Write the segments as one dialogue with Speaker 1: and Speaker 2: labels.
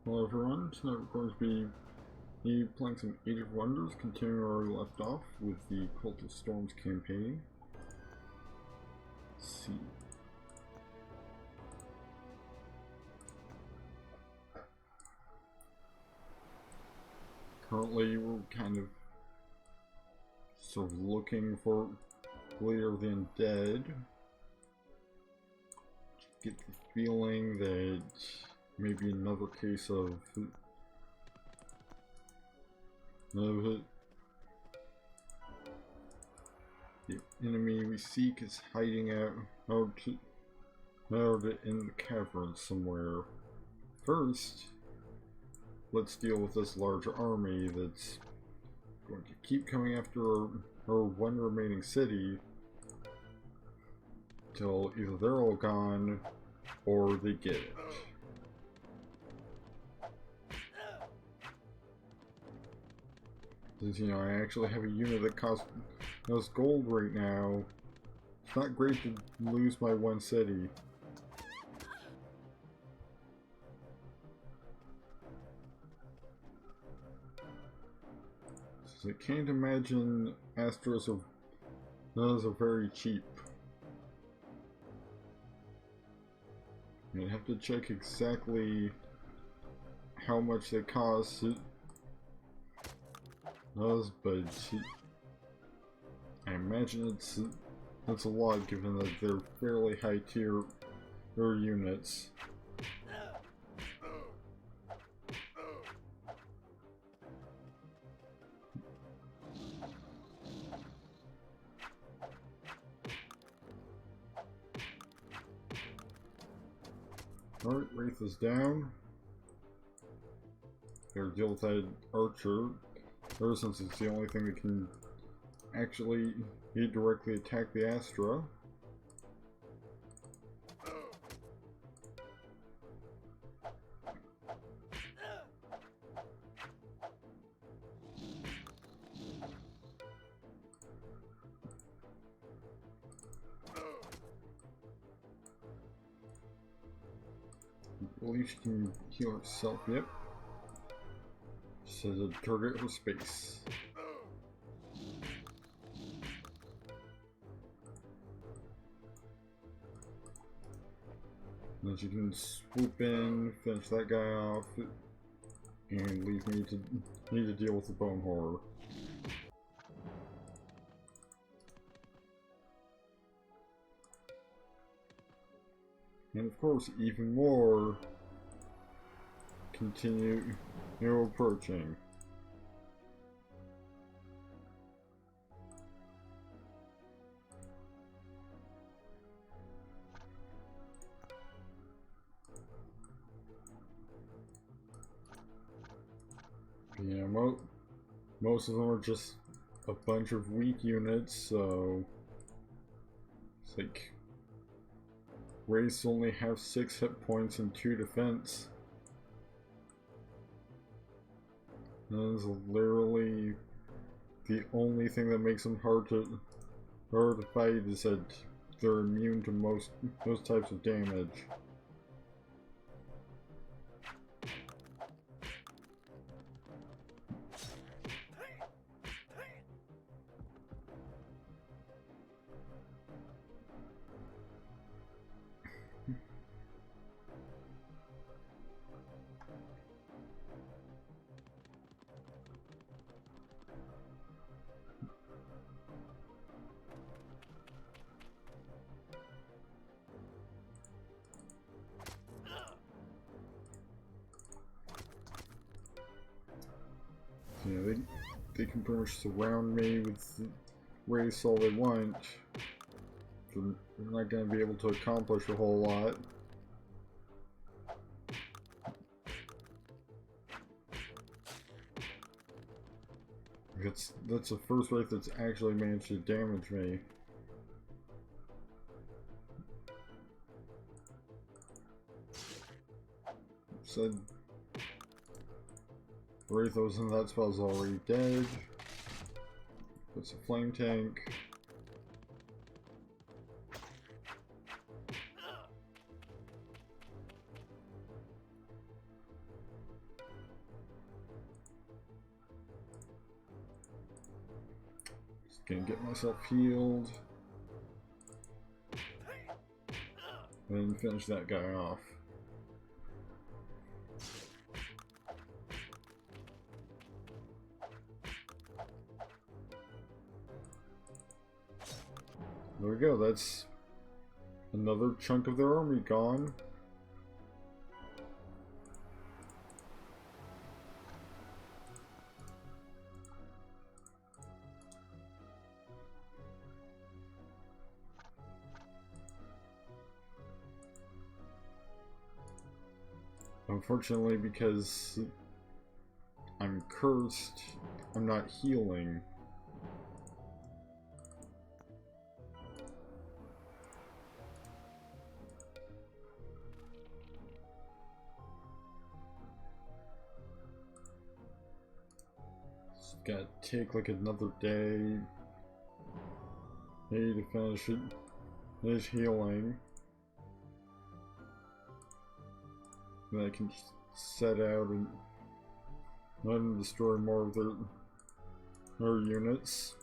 Speaker 1: Hello everyone, tonight we're going to be playing some Age of Wonders, continuing where we left off with the Cult of Storms campaign. Let's see. Currently we're kind of sort of looking for Leader of the Undead. Get the feeling that maybe another case of the enemy we seek is hiding out in the cavern somewhere. First, let's deal with this large army that's going to keep coming after our one remaining city till either they're all gone or they get it. Since, you know, I actually have a unit that costs gold right now, it's not great to lose my one city. So I can't imagine Astros are very cheap. I'd have to check exactly how much they cost. But I imagine it's a lot given that they're fairly high tier units. Alright, Wraith is down. Gotta deal with that archer. Ever since it's the only thing that can actually directly attack the Astra. I believe she can heal herself, yep. Says a target her space. Then she can swoop in, finish that guy off, and leave me to deal with the bone horror. And of course, even more continue approaching. Yeah, most of them are just a bunch of weak units, so it's like Wraiths only have 6 hit points and 2 defense. That is literally the only thing that makes them hard to fight, is that they're immune to most types of damage. Yeah, they can pretty much surround me with Wraiths all they want. They're not going to be able to accomplish a whole lot. That's the first Wraith that's actually managed to damage me. Said Wraith that was in that spell's already dead. Puts a flame tank. Gonna get myself healed. And finish that guy off. There we go, that's another chunk of their army gone. Unfortunately, because I'm cursed, I'm not healing. It's gotta take like another day, maybe to finish it. Finish healing. Then I can just set out and let them destroy more of their units.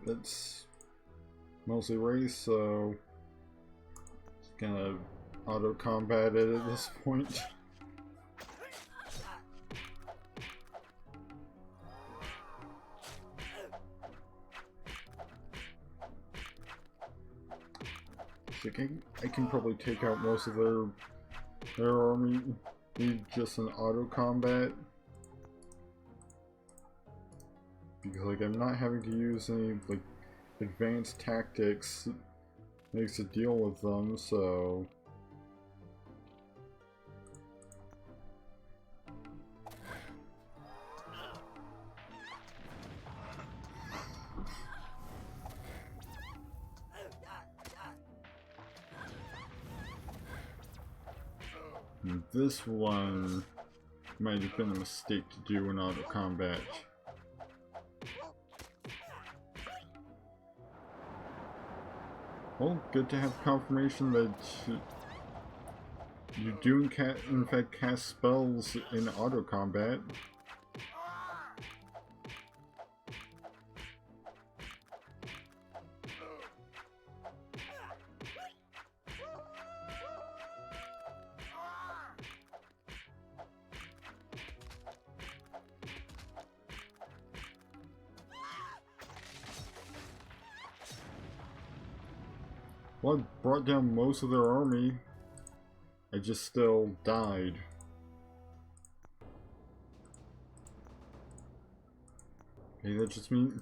Speaker 1: It's mostly race, so kind of auto combat it at this point. So I can probably take out most of their army with just an auto combat, because like I'm not having to use any like advanced tactics. Makes a deal with them, so and this one might have been a mistake to do in auto combat. Well, good to have confirmation that you do in fact cast spells in auto combat. Well, I brought down most of their army. I just still died. Okay, that just means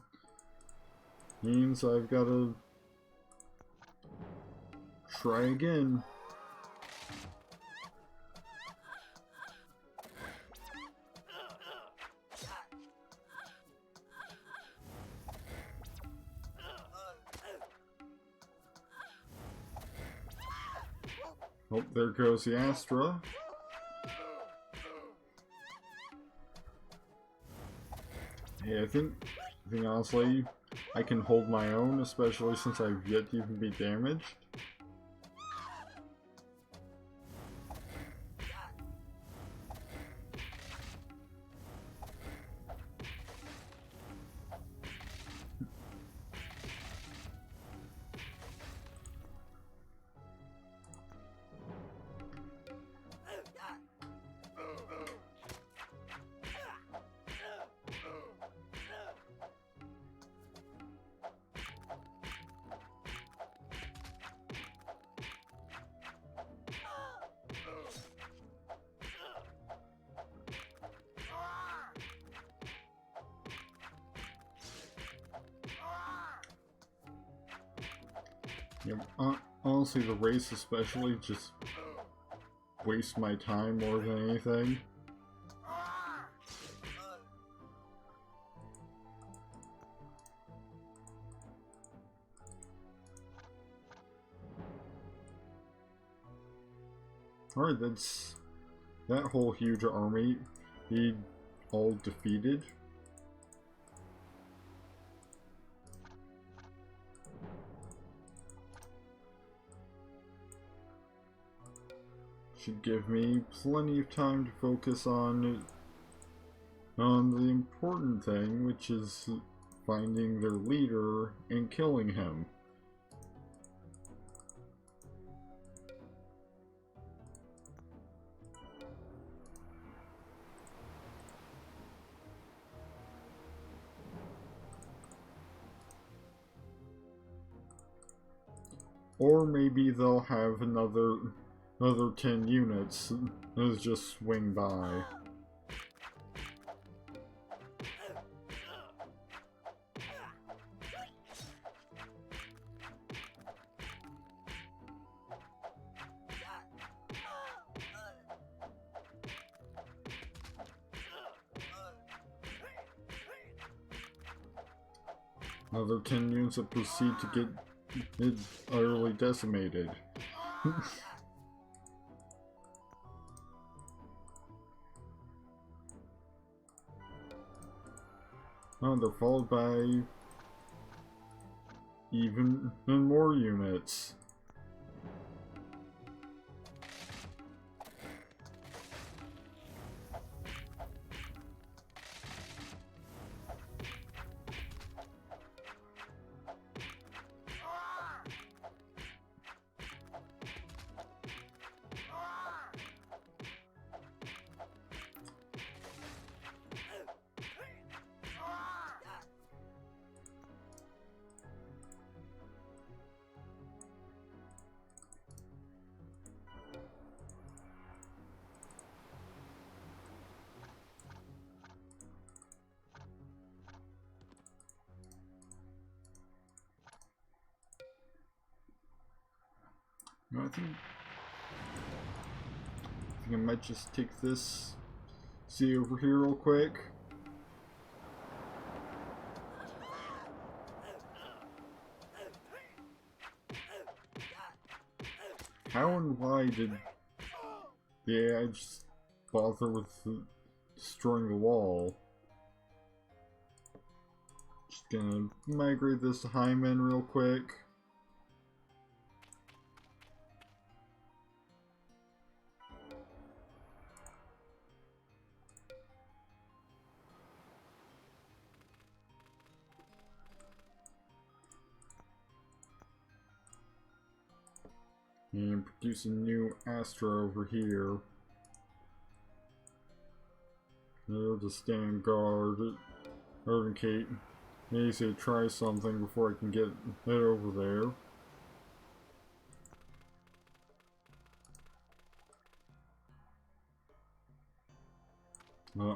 Speaker 1: I've got to try again. Oh, there goes the Astra. Hey, I think honestly, I can hold my own, especially since I've yet to even be damaged. Yeah, honestly, the race especially just wastes my time more than anything. Alright, that's that whole huge army. He all defeated. Should give me plenty of time to focus on the important thing, which is finding their leader and killing him. Or maybe they'll have another 10 units that just swing by. Another 10 units that proceed to get it utterly decimated. Oh, they're followed by even more units. I think I might just take this, see over here real quick. How and why did the AI just bother with destroying the wall? Just gonna migrate this to Hyman real quick. And produce a new Astra over here. They'll just stand guard. Kate needs to try something before I can get it over there.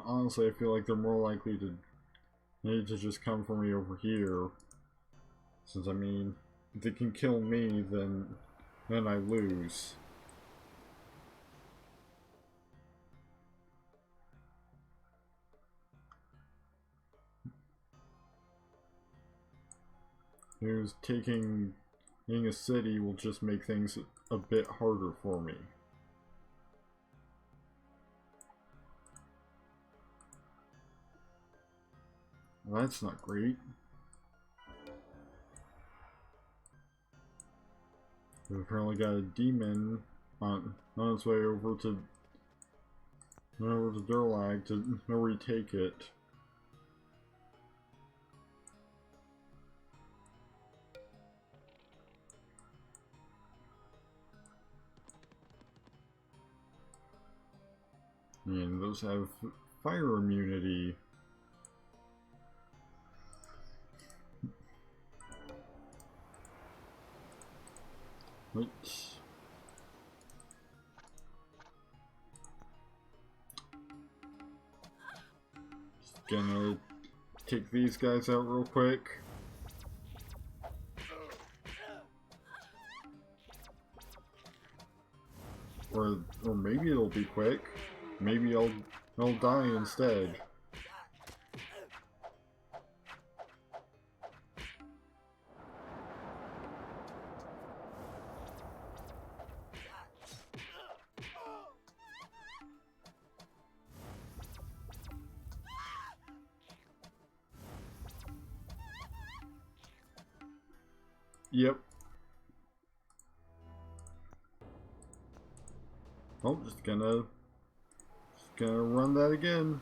Speaker 1: Honestly, I feel like they're more likely to need to just come for me over here. Since, I mean, if they can kill me, then I lose. Who's taking a city will just make things a bit harder for me. Well, that's not great. We've apparently got a demon on its way over to Durlag to retake it. And those have fire immunity. Right. Just gonna take these guys out real quick. Or maybe it'll be quick. Maybe I'll die instead. Yep. Oh, just gonna run that again.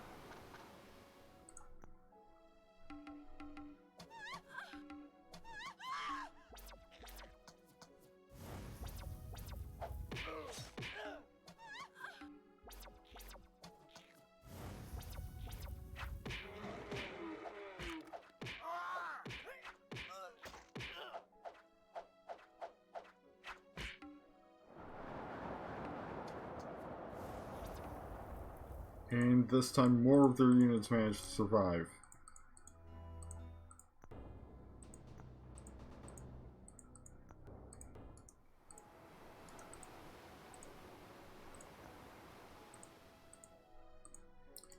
Speaker 1: And this time more of their units managed to survive.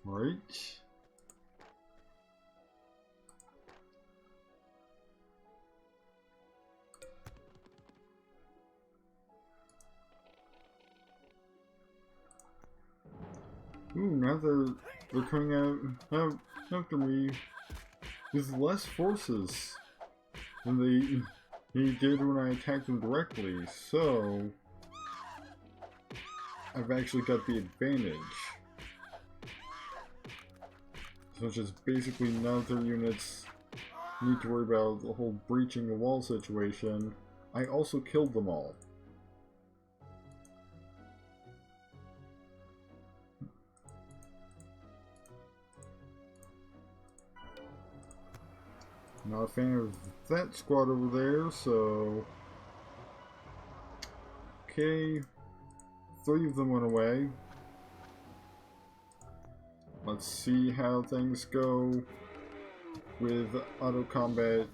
Speaker 1: Right. Ooh, now they're coming out after me with less forces than they did when I attacked them directly, so I've actually got the advantage. So it's just basically none of their units need to worry about the whole breaching the wall situation. I also killed them all. Not a fan of that squad over there, so... Okay, 3 of them went away. Let's see how things go with auto combat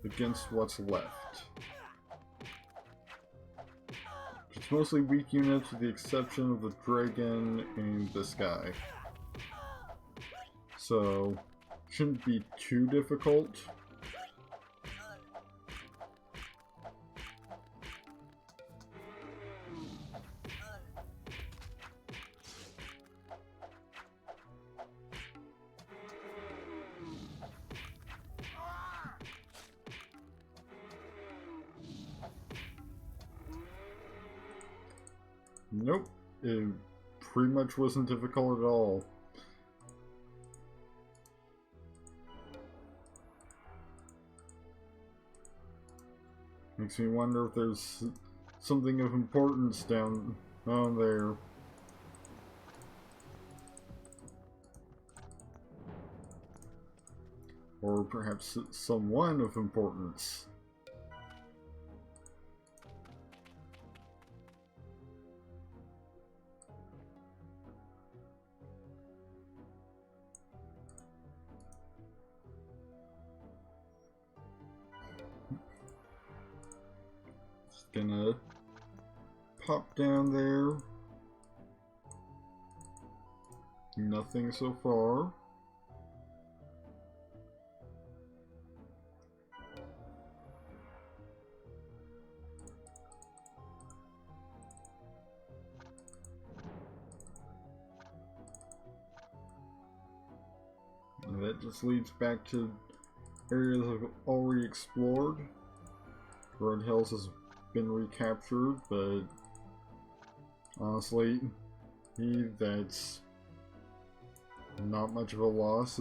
Speaker 1: against what's left. It's mostly weak units with the exception of the dragon and this guy. So, shouldn't be too difficult. Nope, it pretty much wasn't difficult at all. Makes me wonder if there's something of importance down there. Or perhaps someone of importance. Gonna pop down there. Nothing so far. And that just leads back to areas I've already explored. Red Hills has been recaptured, but honestly, that's not much of a loss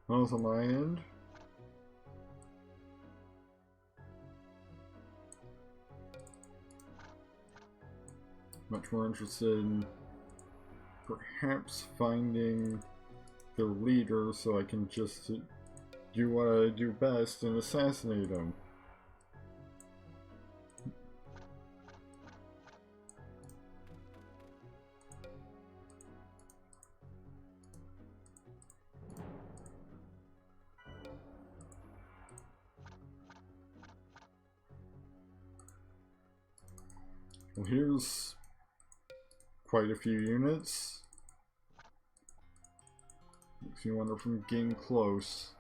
Speaker 1: on my end. Much more interested in perhaps finding their leader so I can just do what I do best and assassinate him. Well, here's quite a few units. Makes me wonder if I'm getting close.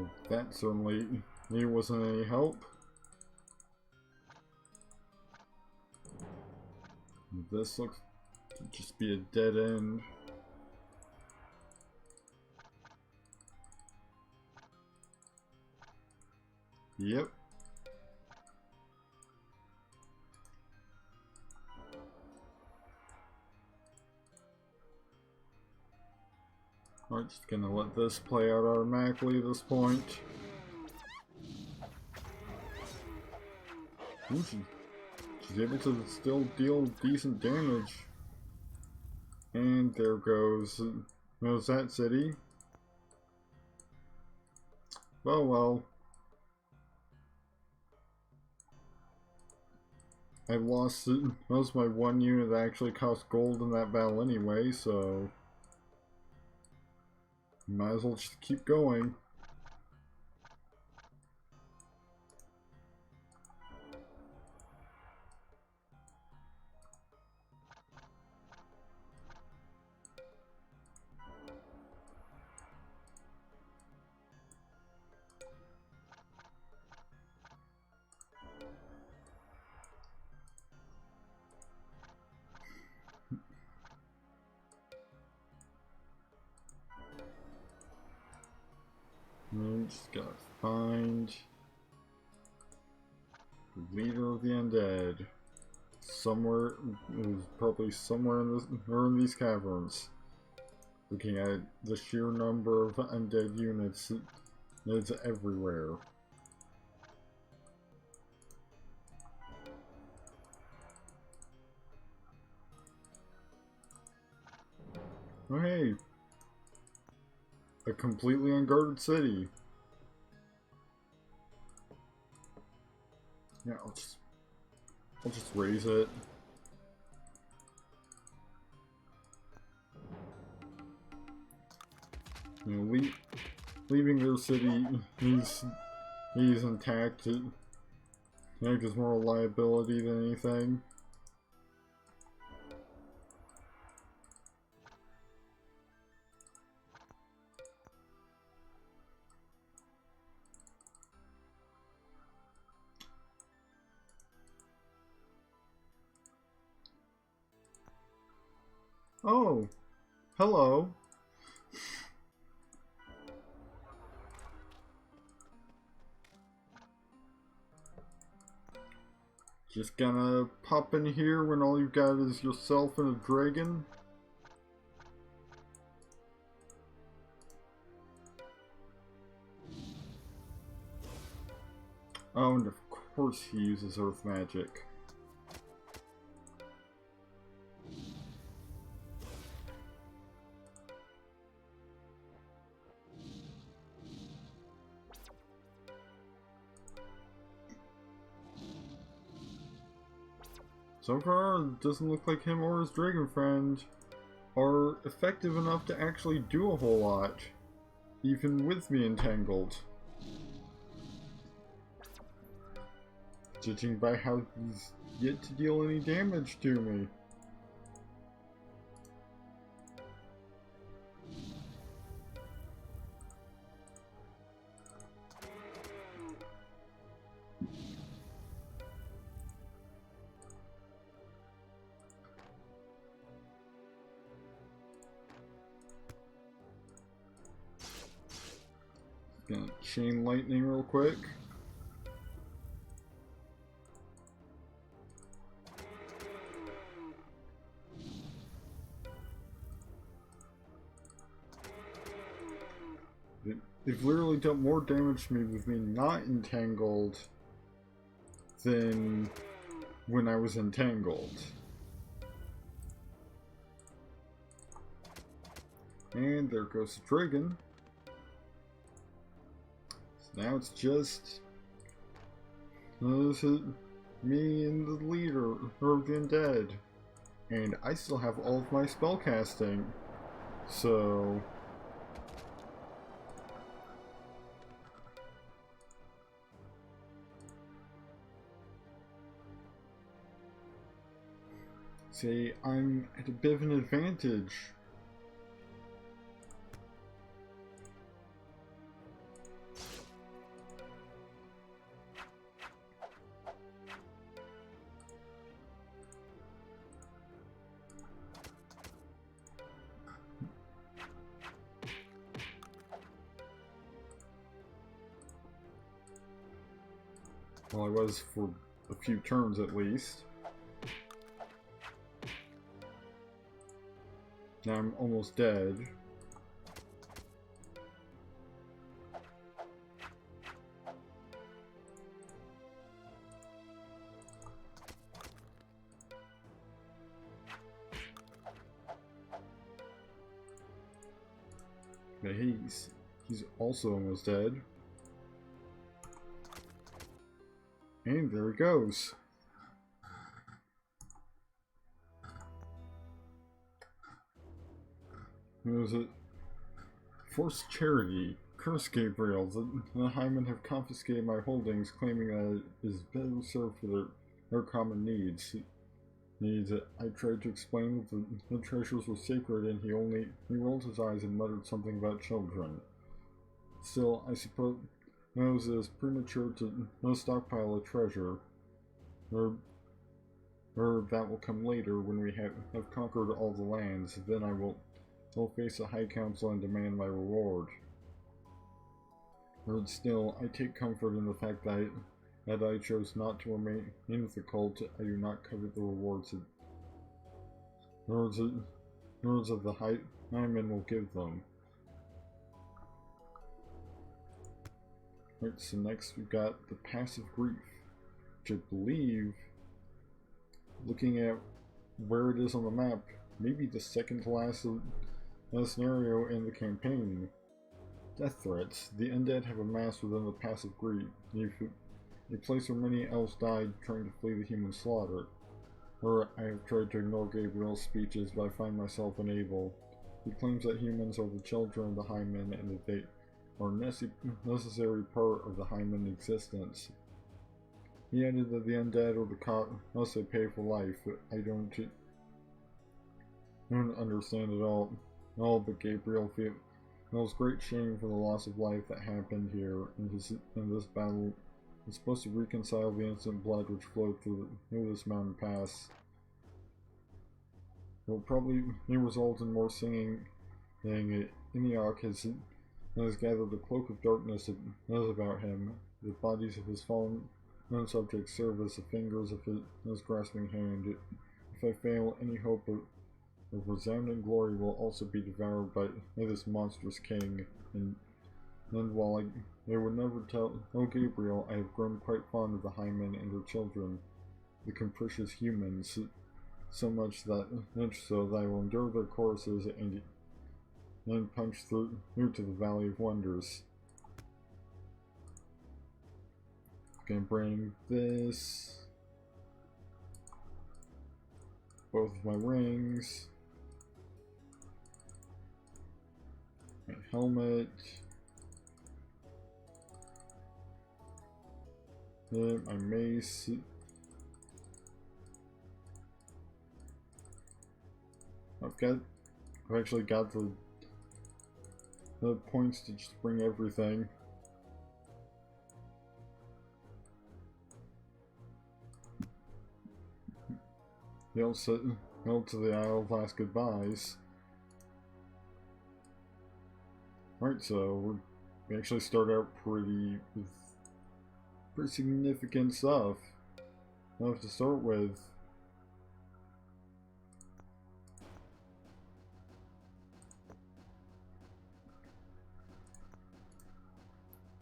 Speaker 1: Well, that certainly wasn't any help. This looks to just be a dead end. Yep. I'm just gonna let this play out automatically at this point. Ooh, she's able to still deal decent damage. And there goes that city. Oh well. I lost it. That was my one unit that actually cost gold in that battle anyway, so might as well just keep going. And just gotta find the leader of the undead. Somewhere, probably somewhere in this, or in these caverns. Looking at the sheer number of undead units, it's everywhere. Oh hey! A completely unguarded city. Yeah, I'll just raise it. You know, leaving their city, he's intact. It gives more liability than anything. Oh, hello. Just gonna pop in here when all you've got is yourself and a dragon? Oh, and of course he uses earth magic. So far, it doesn't look like him or his dragon friend are effective enough to actually do a whole lot, even with me entangled. Judging by how he's yet to deal any damage to me. Gonna chain lightning real quick. They've literally done more damage to me with me not entangled than when I was entangled. And there goes the dragon. So now it's just me and the leader of the undead. And I still have all of my spell casting. So say I'm at a bit of an advantage. Well, I was for a few turns at least. Now I'm almost dead. But he's also almost dead. And there he goes. What was it? Forced charity. Curse Gabriel. The Hymen have confiscated my holdings, claiming that it is better served for their common needs. I tried to explain that the treasures were sacred, and he rolled his eyes and muttered something about children. Still, I suppose it is premature to stockpile a treasure, or that will come later when we have conquered all the lands. Then I will face the High Council and demand my reward. But still, I take comfort in the fact that I chose not to remain with the cult. I do not covet the rewards of the Hymen will give them. Right, so next we've got the passive grief, which I believe, looking at where it is on the map, maybe the second to last scenario in the campaign. Death threats. The undead have amassed within the passive grief. A place where many elves died trying to flee the human slaughter. Or I have tried to ignore Gabriel's speeches, but I find myself unable. He claims that humans are the children of the Hymen and that they are a necessary part of the Hymen existence. He added that the undead are the cost they pay for life. I don't understand it all. But Gabriel feels great shame for the loss of life that happened here in this battle. It's supposed to reconcile the innocent blood which flowed through this mountain pass. It will probably result in more singing. Eniok has gathered a cloak of darkness that knows about him. The bodies of his fallen subjects serve as the fingers of his grasping hand. If I fail, any hope of resounding glory will also be devoured by this monstrous king. And while I would never tell Gabriel, I have grown quite fond of the Hymen and their children, the capricious humans, so much that I will endure their courses and punch through to the Valley of Wonders. Gonna bring this, both of my rings, my helmet, and my mace. I've actually got the points to just bring everything. They all sit held to the Isle of Last Goodbyes. Alright, so we actually start out with pretty significant stuff. Enough to start with.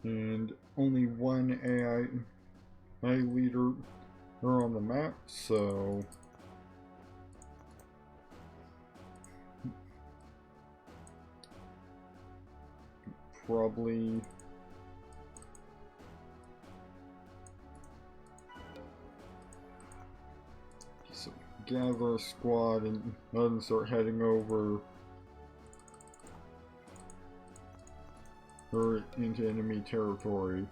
Speaker 1: And only one AI leader are on the map, so probably so gather a squad and then start heading over or into enemy territory.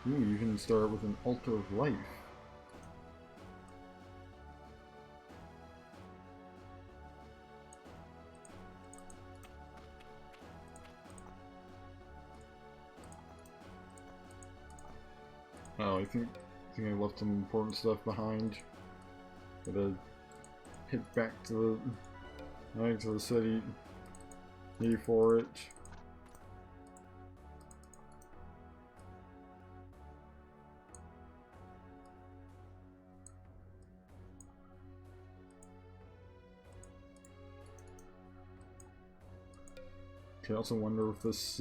Speaker 1: Ooh, you can start with an altar of life. Oh, I think I left some important stuff behind. Gotta head back to the city for it. I also wonder if this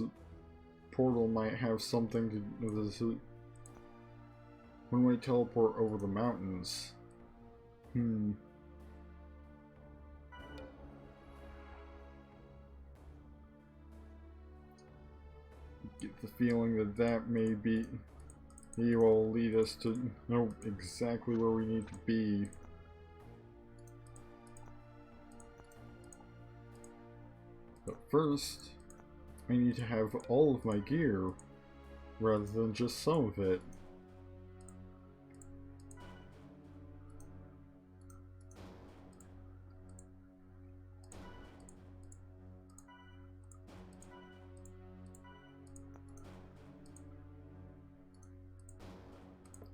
Speaker 1: portal might have something to do with this. When we teleport over the mountains. Get the feeling that that may be. He will lead us to know exactly where we need to be. But first, I need to have all of my gear, rather than just some of it.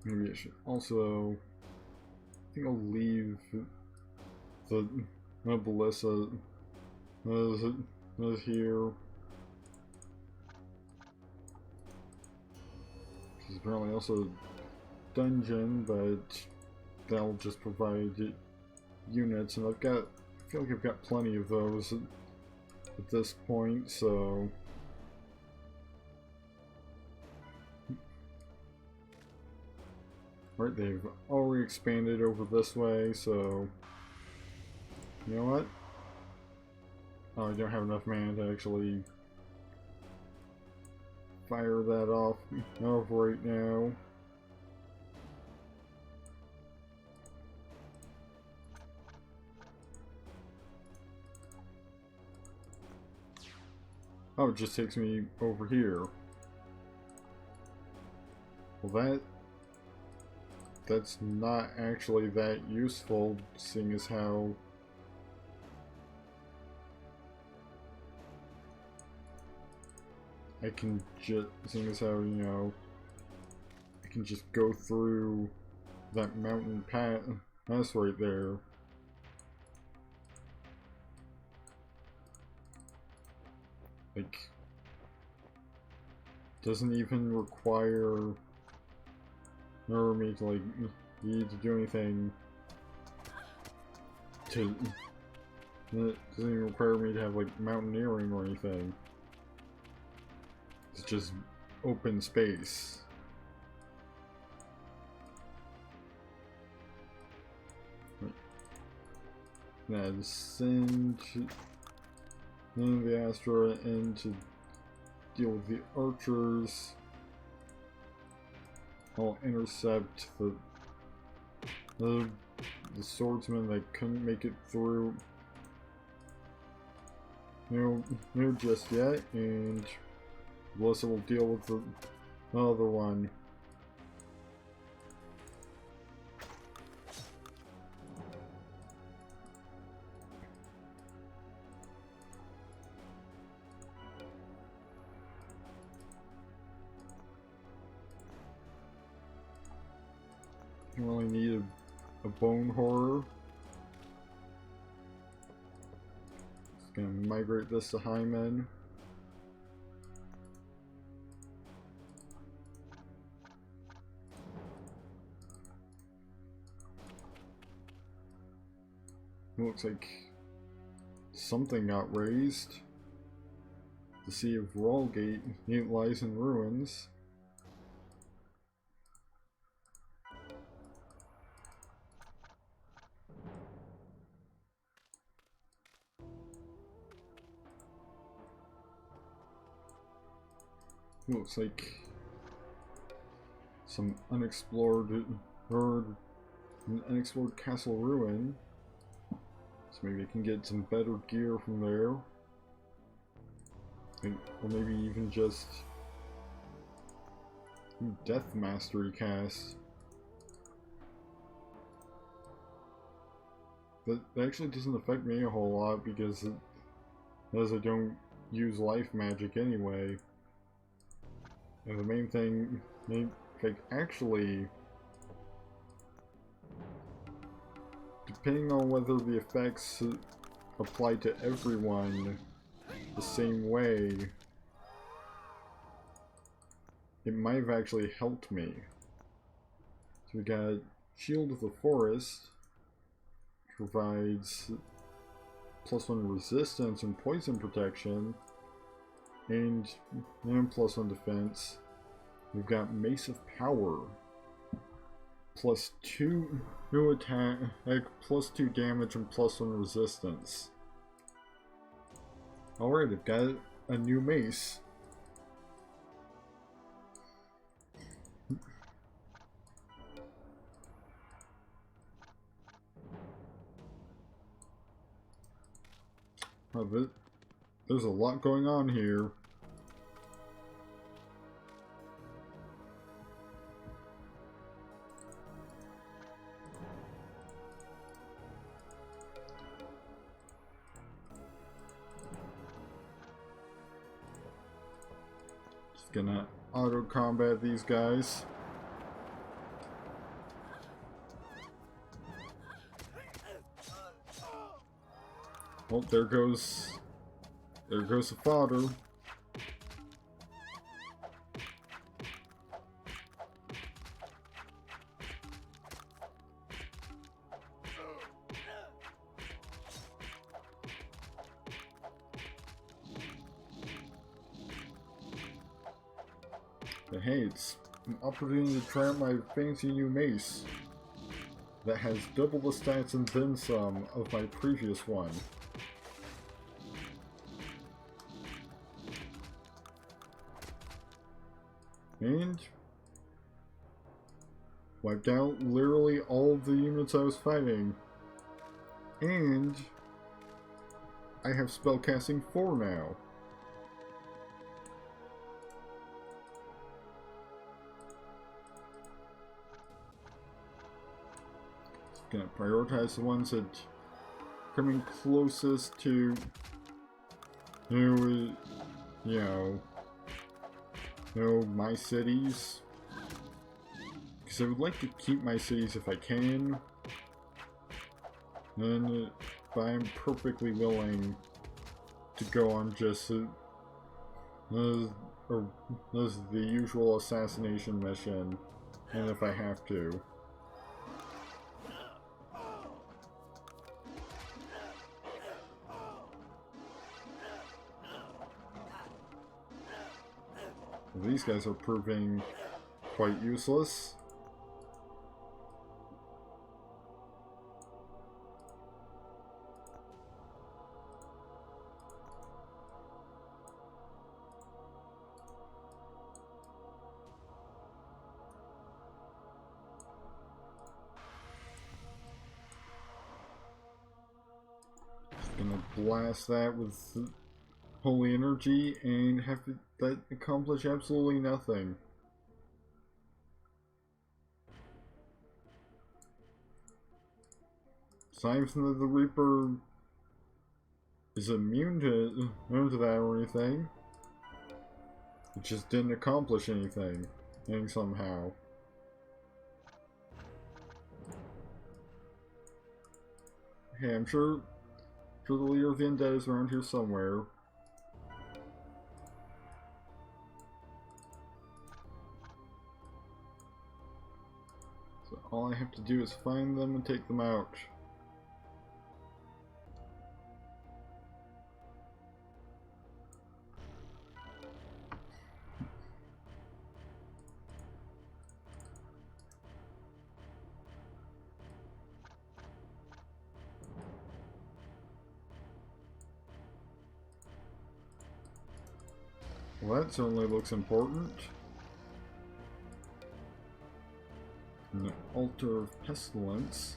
Speaker 1: Maybe I should also... I think I'll leave the Melissa as here. There's apparently also a dungeon, but that'll just provide units, and I feel like I've got plenty of those at this point, so... Right, they've already expanded over this way, so... You know what? Oh, I don't have enough mana to actually fire that off right now. Oh, it just takes me over here. Well, that's not actually that useful, seeing as how I can just, seeing as how, you know, I can just go through that mountain pass right there. Like, doesn't even require me to, like, need to do anything to, it doesn't even require me to have, like, mountaineering or anything. It's just open space. Now send the asteroid in to deal with the archers. I'll intercept the swordsman that couldn't make it through. No just yet, and Melissa will deal with the other one. You only need a bone horror. Just gonna migrate this to Hymen. Looks like something got raised. The Sea of Rawlgate lies in ruins. Looks like some unexplored castle ruin. So maybe I can get some better gear from there. Or maybe even just Death Mastery cast. That actually doesn't affect me a whole lot because as I don't use life magic anyway. And the main thing, like, actually, depending on whether the effects apply to everyone the same way, it might have actually helped me. So we got Shield of the Forest, provides +1 resistance and poison protection, and +1 defense. We've got Mace of Power, +2 new attack, +2 damage and +1 resistance. Alright, I've got a new mace. Oh, there's a lot going on here. Just gonna auto combat these guys. Oh, there goes the fodder. But hey, it's an opportunity to try out my fancy new mace that has double the stats and then some of my previous one. And wiped out literally all of the units I was fighting. And I have spellcasting 4 now. Just gonna prioritize the ones that coming closest to you know, my cities. Because I would like to keep my cities if I can. And but I'm perfectly willing to go on just the usual assassination mission, and if I have to. These guys are proving quite useless. Just gonna blast that with holy energy and have that accomplish absolutely nothing. Aside from that the Reaper is immune to that or anything. It just didn't accomplish anything somehow. Hey, I'm sure the leader of the undead is around here somewhere. So all I have to do is find them and take them out. Well, that certainly looks important. An altar of pestilence.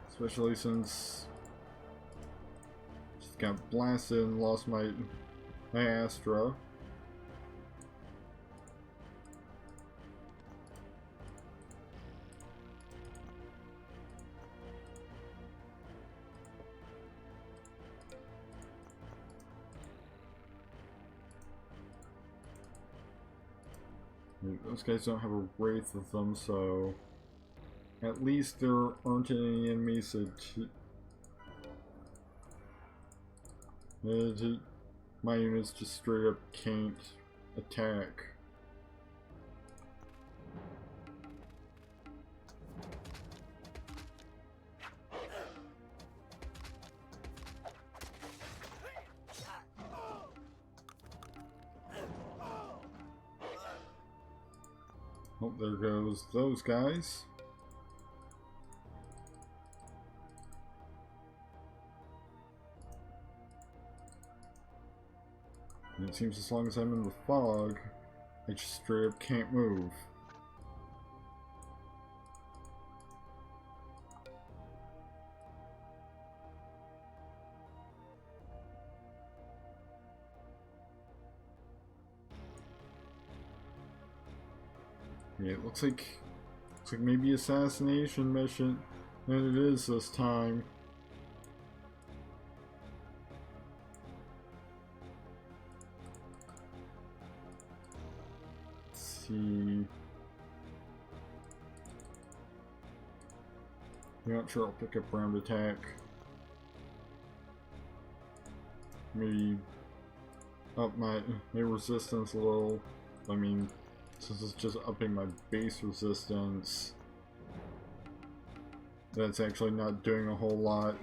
Speaker 1: Especially since just got blasted and lost my Astra. Those guys don't have a wraith with them, so At least there aren't any enemies that my units just straight up can't attack. Oh, there goes those guys. And it seems as long as I'm in the fog, I just straight up can't move. Yeah, it looks like maybe assassination mission, and it is this time. Let's see. I'm not sure I'll pick up round attack. Maybe up my resistance a little. I mean, since it's just upping my base resistance, that's actually not doing a whole lot.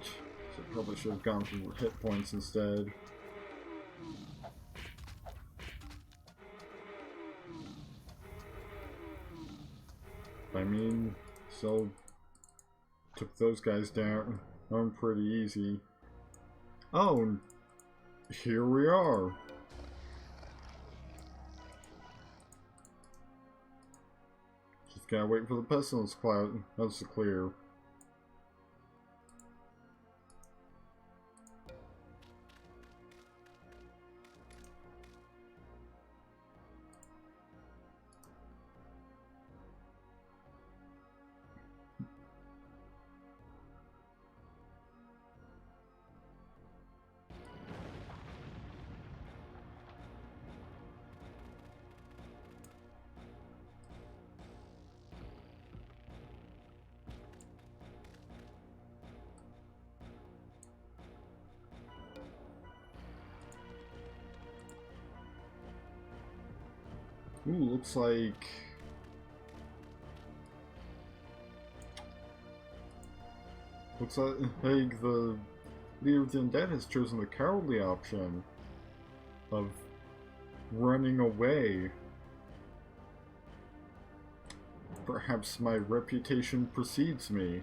Speaker 1: So I probably should have gone for hit points instead. I mean, so took those guys down pretty easy. Oh, here we are. Just gotta wait for the pestilence cloud. That's the clear. Ooh, looks like the leader of the undead has chosen the cowardly option of running away. Perhaps my reputation precedes me.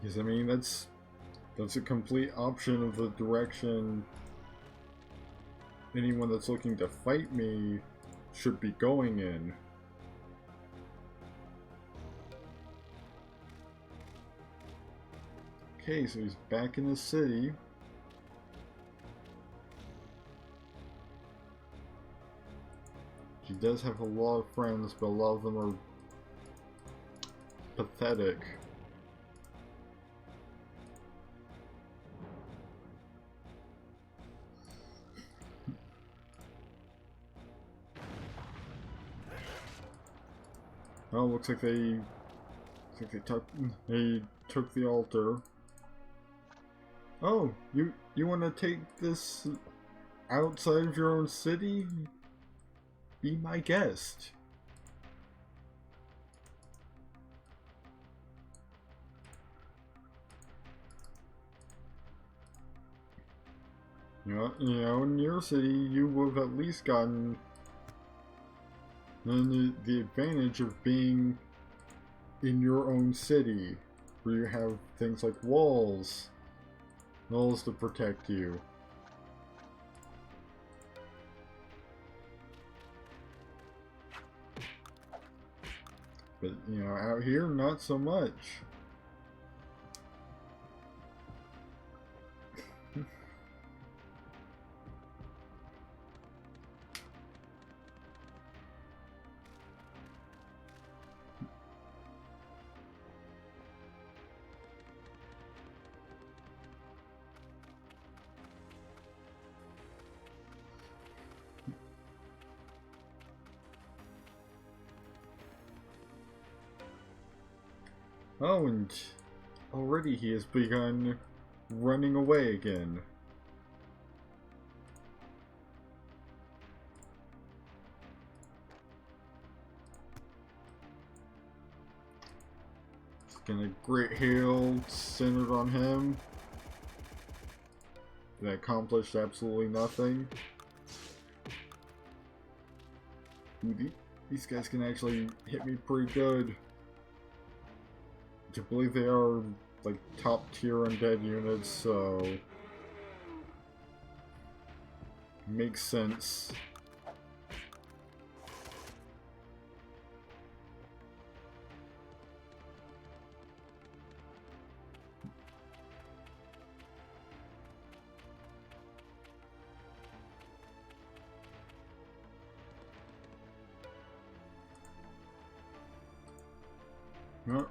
Speaker 1: Because I mean that's a complete option of the direction anyone that's looking to fight me should be going in. Okay, so he's back in the city. He does have a lot of friends, but a lot of them are pathetic. Oh, looks like they took the altar. Oh, you want to take this outside of your own city? Be my guest. You know, in your city, you would have at least gotten the advantage of being in your own city, where you have things like walls to protect you. But, you know, out here, not so much. Oh, and already he has begun running away again. Gonna great hail centered on him. That accomplished absolutely nothing. Ooh, these guys can actually hit me pretty good. I believe they are like top tier undead units, so makes sense. Well,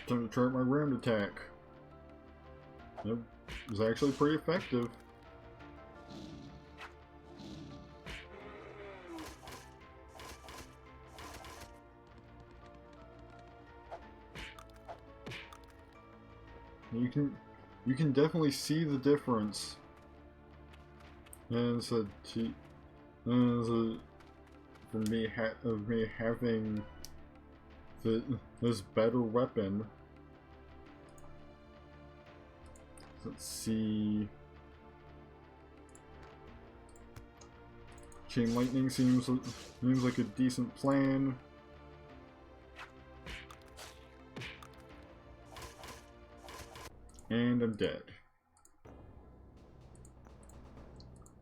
Speaker 1: time to try my round attack. It was actually pretty effective. You can definitely see the difference. And so for me of me having this better weapon. Let's see. Chain lightning seems like a decent plan. And I'm dead.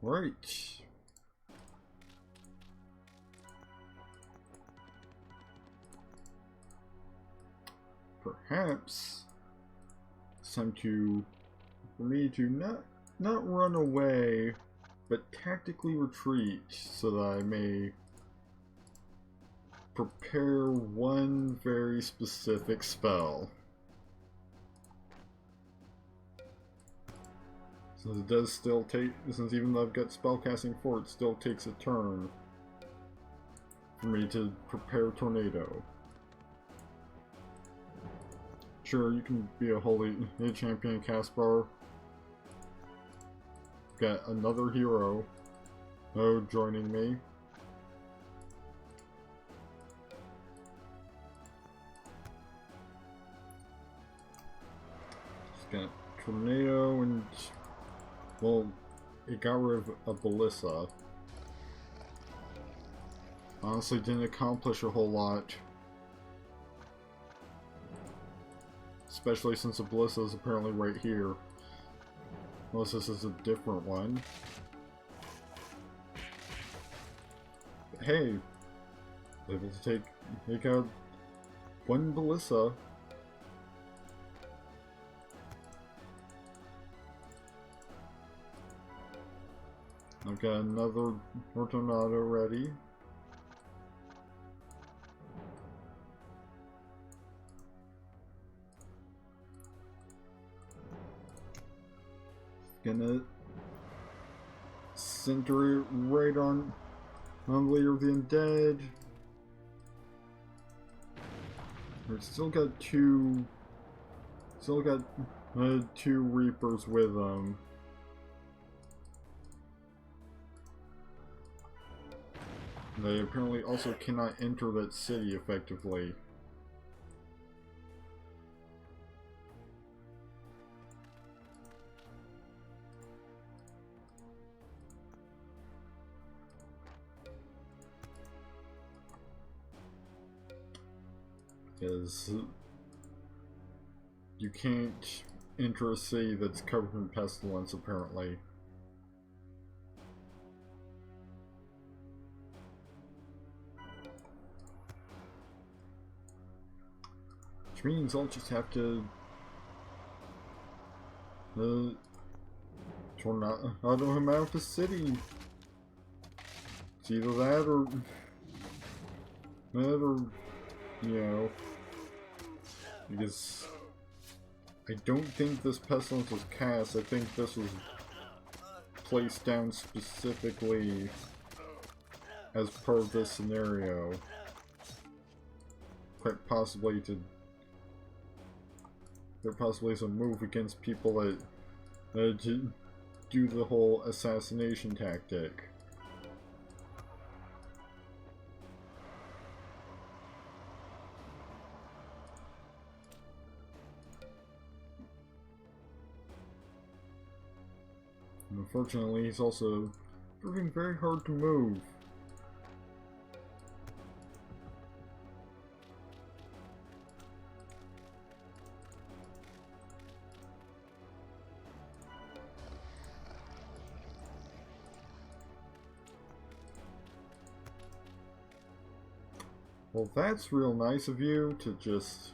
Speaker 1: Right. Perhaps it's time for me to not run away, but tactically retreat so that I may prepare one very specific spell. Since it does still take, since even though I've got spellcasting for it, it still takes a turn for me to prepare Tornado. Sure, you can be a holy champion, Caspar. Got another hero joining me. Just got Tornado and, well, it got rid of a Ballista. Honestly, didn't accomplish a whole lot. Especially since the Ballista is apparently right here. Unless this is a different one. But hey, able to take out one Ballista. I've got another Tornado ready. Gonna center it right on Leader of the Undead. We've still got two Reapers with them. They apparently also cannot enter that city effectively. Because you can't enter a city that's covered in pestilence, apparently. Which means I'll just have to tornado him out of the city. It's either that or you know, because I don't think this pestilence was cast. I think this was placed down specifically as part of this scenario. Quite possibly to there possibly is a move against people that do the whole assassination tactic. Unfortunately, he's also proving very hard to move. Well, that's real nice of you to just,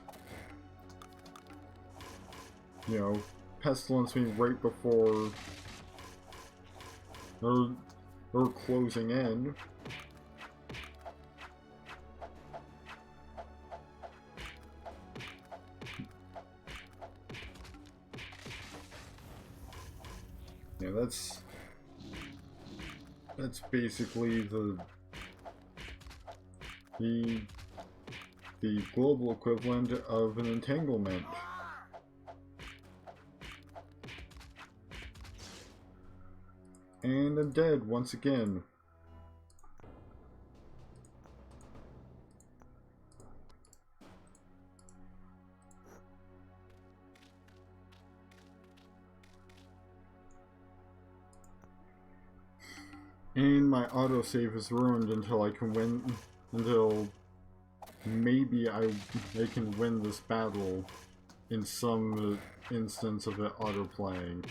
Speaker 1: you know, pestilence me right before or closing in. Yeah, that's basically the global equivalent of an entanglement. And I'm dead once again. And my autosave is ruined until I can win, until maybe I can win this battle in some instance of it autoplaying.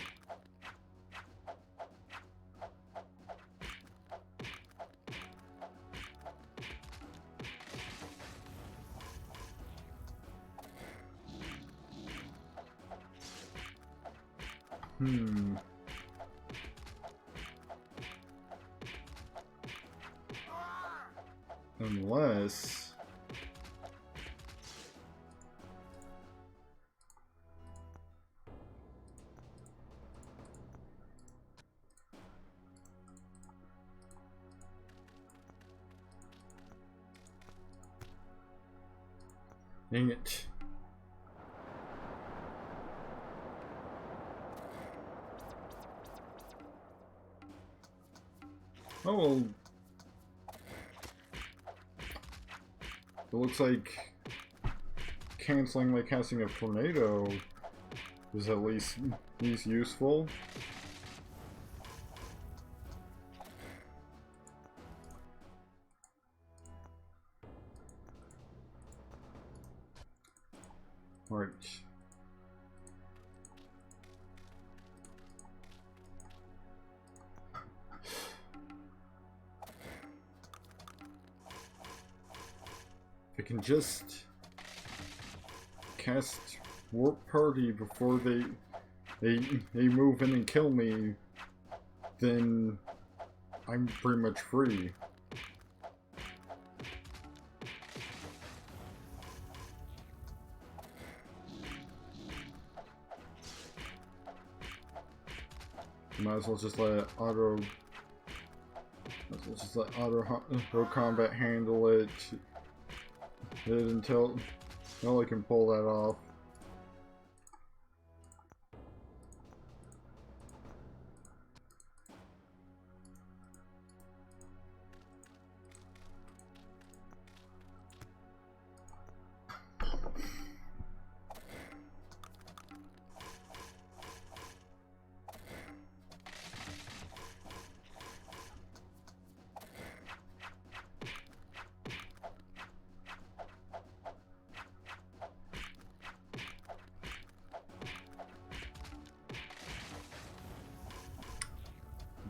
Speaker 1: Unless... Dang it. Oh well. It looks like canceling my casting of tornado is at least useful. Right. If I can just cast Warp Party before they move in and kill me, then I'm pretty much free. Might as well just let auto combat handle it until I can pull that off.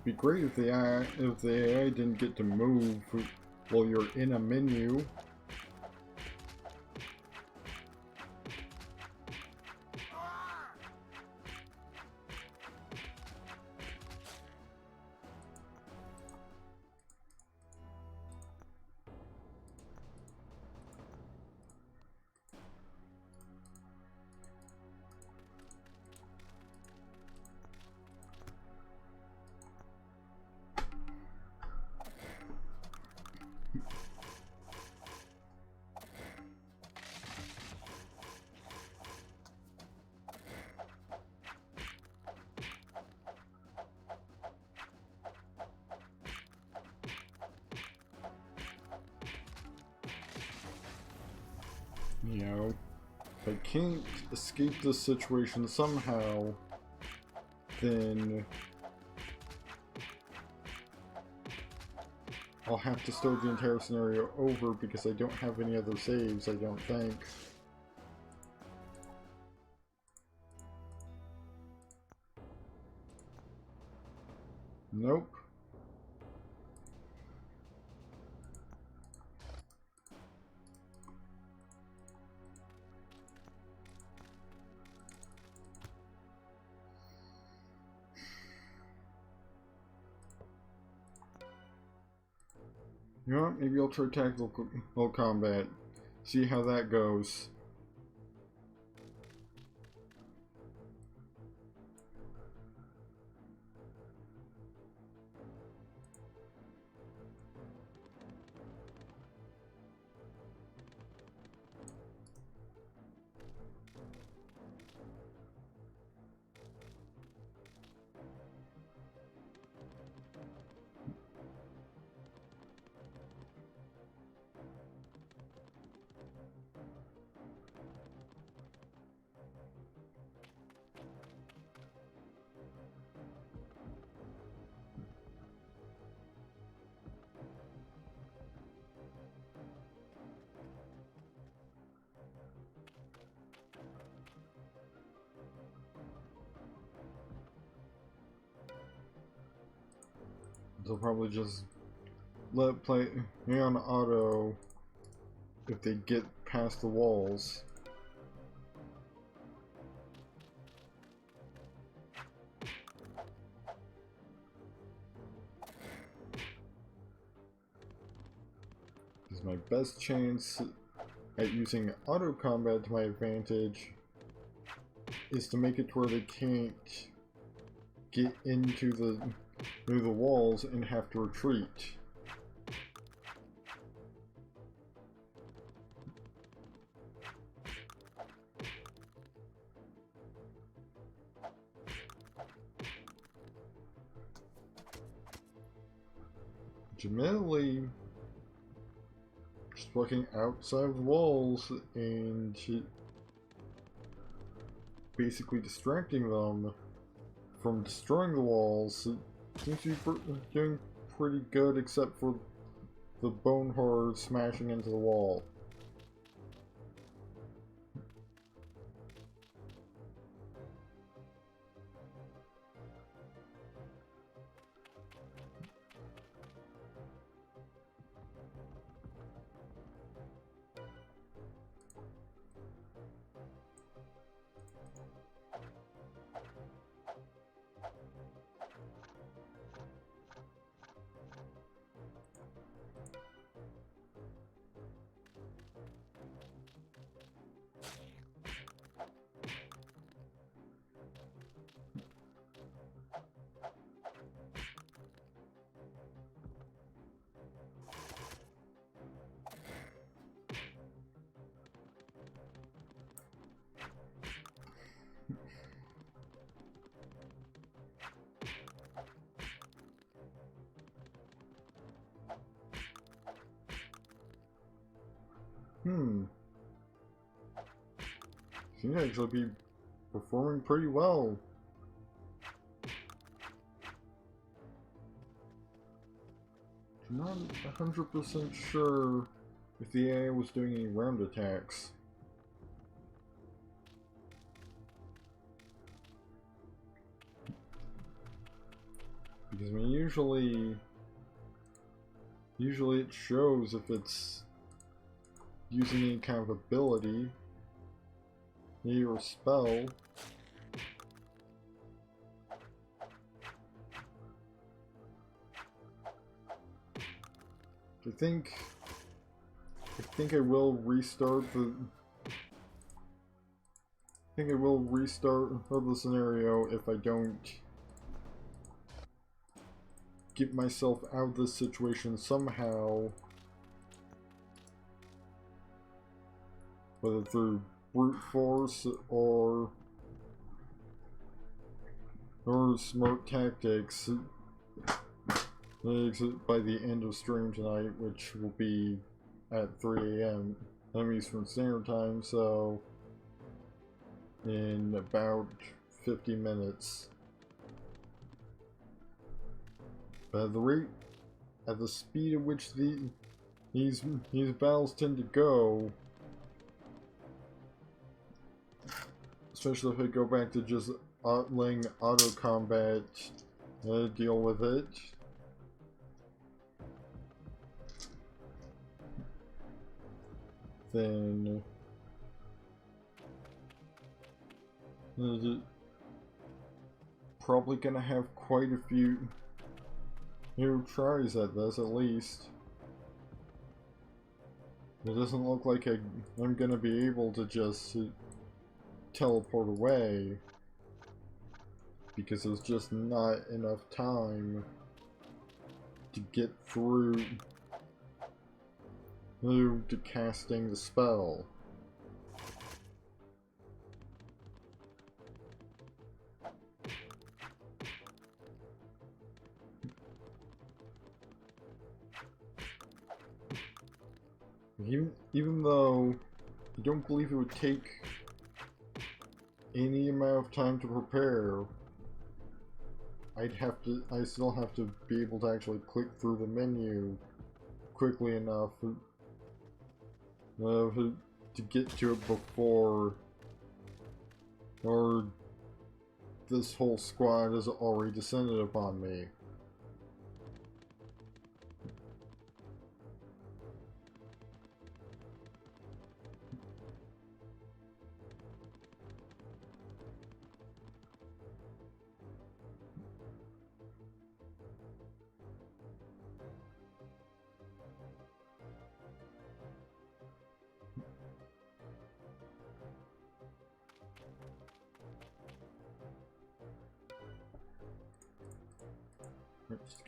Speaker 1: It'd be great if the AI didn't get to move while you're in a menu. You know, if I can't escape this situation somehow, then I'll have to start the entire scenario over because I don't have any other saves, I don't think. Nope. You know what? Maybe I'll try tactical combat. See how that goes. They'll probably just let play on auto if they get past the walls. This is my best chance at using auto combat to my advantage is to make it to where they can't get into the walls and have to retreat. Admittedly, just walking outside of the walls and basically distracting them from destroying the walls seems to be doing pretty good, except for the bone horror smashing into the wall. Seems to actually be performing pretty well. I'm not 100% sure if the AI was doing any round attacks. Because I mean, usually it shows if it's using any kind of ability or spell. I think I will restart the the scenario if I don't get myself out of this situation somehow, whether through brute force or smart tactics by the end of stream tonight, which will be at 3 AM. enemies from standard time, so in about 50 minutes. But at the speed at which these battles tend to go, especially if I go back to just letting auto combat deal with it. Then probably gonna have quite a few new tries at this at least. It doesn't look like I'm gonna be able to just teleport away, because there's just not enough time to get through to casting the spell. Even though I don't believe it would take any amount of time to prepare, I still have to be able to actually click through the menu quickly enough to get to it before, or this whole squad has already descended upon me. Just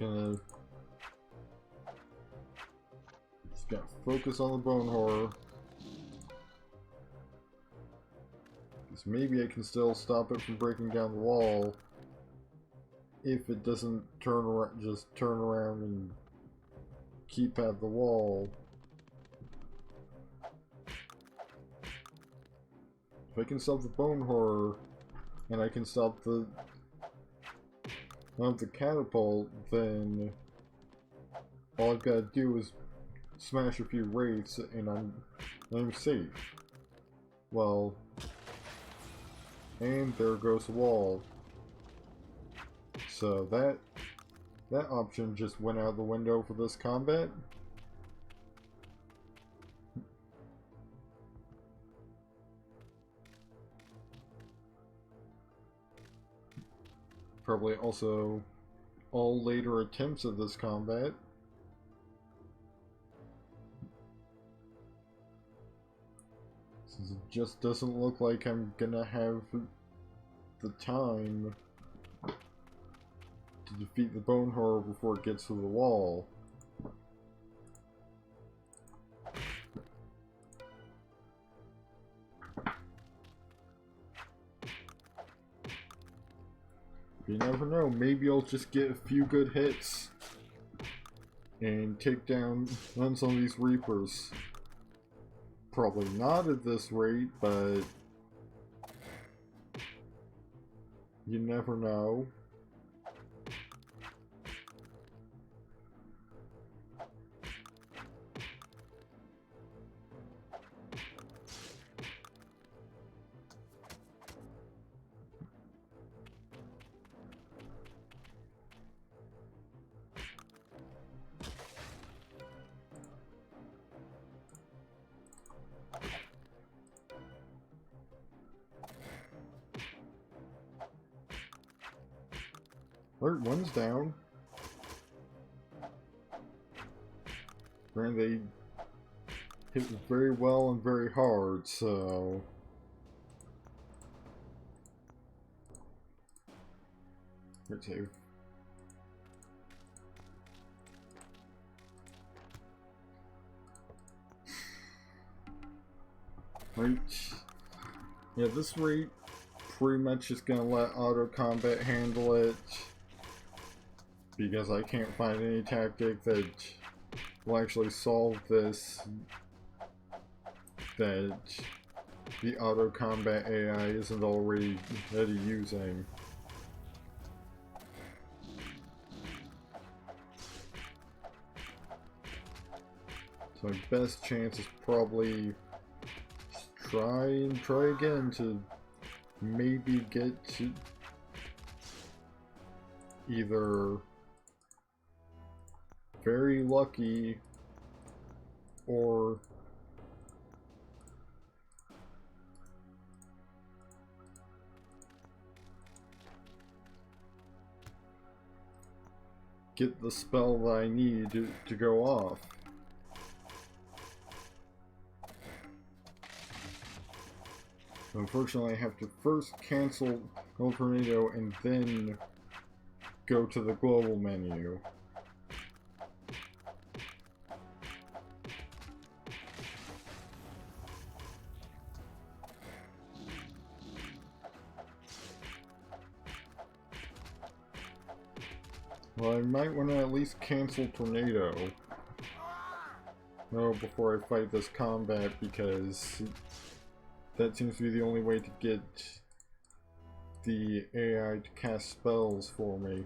Speaker 1: gotta focus on the bone horror. Because maybe I can still stop it from breaking down the wall if it doesn't just turn around and keep at the wall. If I can stop the bone horror and I can stop the catapult, then all I've got to do is smash a few wraiths and I'm safe. Well, and there goes the wall. So that option just went out the window for this combat. Probably also all later attempts at this combat. Since it just doesn't look like I'm gonna have the time to defeat the bone horror before it gets to the wall. You never know, maybe I'll just get a few good hits and take down some of these Reapers. Probably not at this rate, but you never know. Alert, one's down. And they hit very well and very hard, so... Here, two. Right. Yeah, this rate pretty much is gonna let auto combat handle it, because I can't find any tactic that will actually solve this that the auto combat AI isn't already using. So my best chance is probably just try again to maybe get to either very lucky or get the spell that I need to go off. Unfortunately, I have to first cancel El Tornado and then go to the global menu. Well, I might want to at least cancel Tornado. No, before I fight this combat, because that seems to be the only way to get the AI to cast spells for me.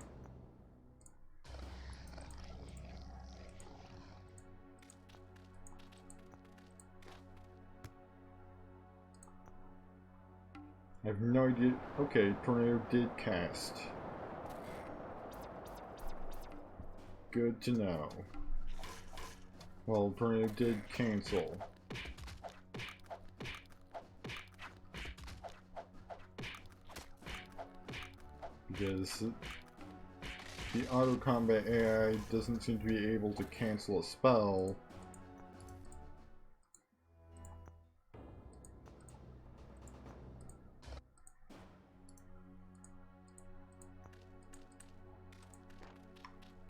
Speaker 1: I have no idea. Okay, Tornado did cast. Good to know. Well, Tornado did cancel. Because the auto combat AI doesn't seem to be able to cancel a spell.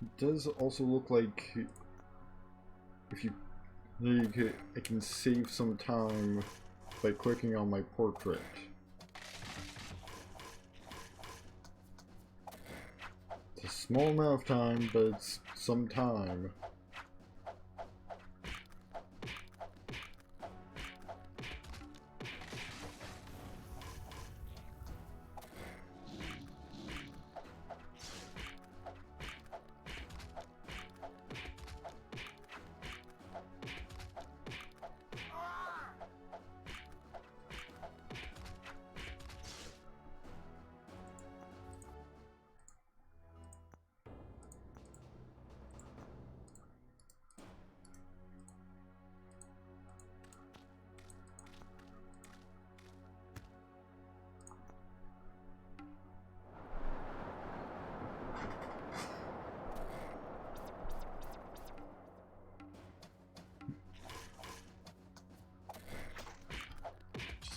Speaker 1: It does also look like if I can save some time by clicking on my portrait. It's a small amount of time, but it's some time.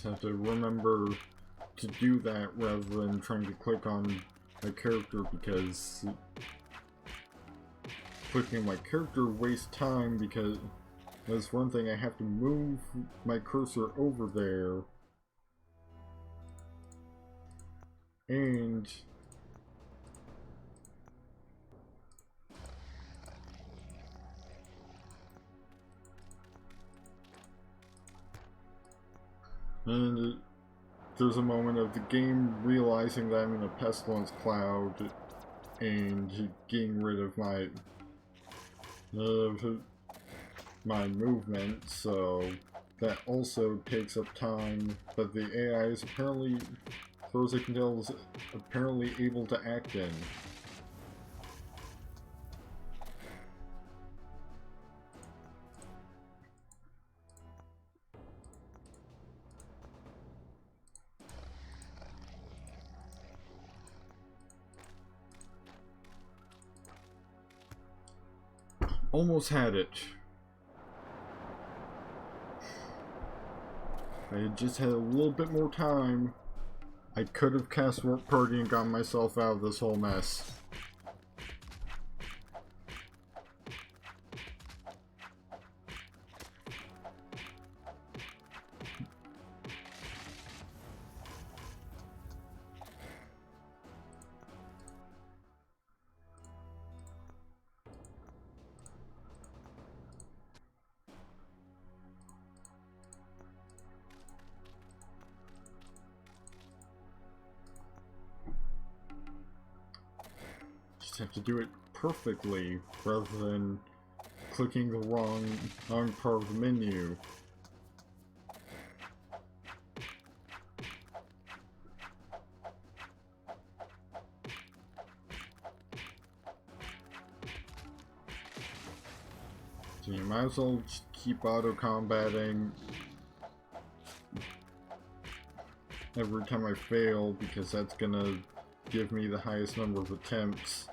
Speaker 1: Have to remember to do that rather than trying to click on my character, because clicking on my character wastes time, because that's one thing, I have to move my cursor over there and there's a moment of the game realizing that I'm in a pestilence cloud and getting rid of my movement, so that also takes up time, but the AI is apparently, as far as I can tell, is apparently able to act in. Almost had it. If I had just had a little bit more time, I could have cast Warp Party and gotten myself out of this whole mess. just have to do it perfectly rather than clicking the wrong part of the menu. So you might as well just keep auto-combating every time I fail, because that's gonna give me the highest number of attempts.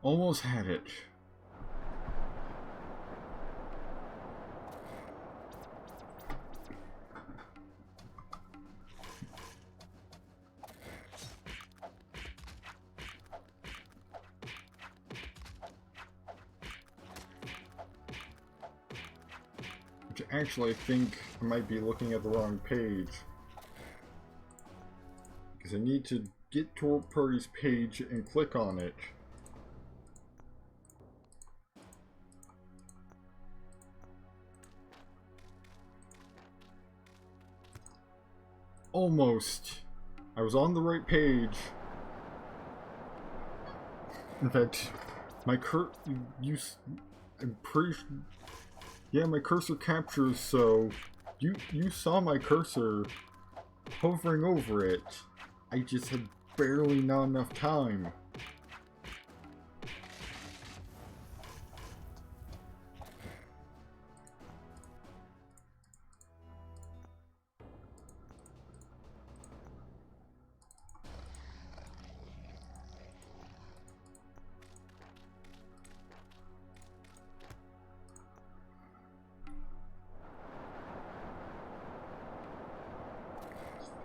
Speaker 1: Almost had it. Which actually I think I might be looking at the wrong page. Because I need to get to a party's page and click on it. Almost. I was on the right page. In fact, my I'm pretty. Yeah, my cursor captures. So you saw my cursor hovering over it. I just had barely not enough time.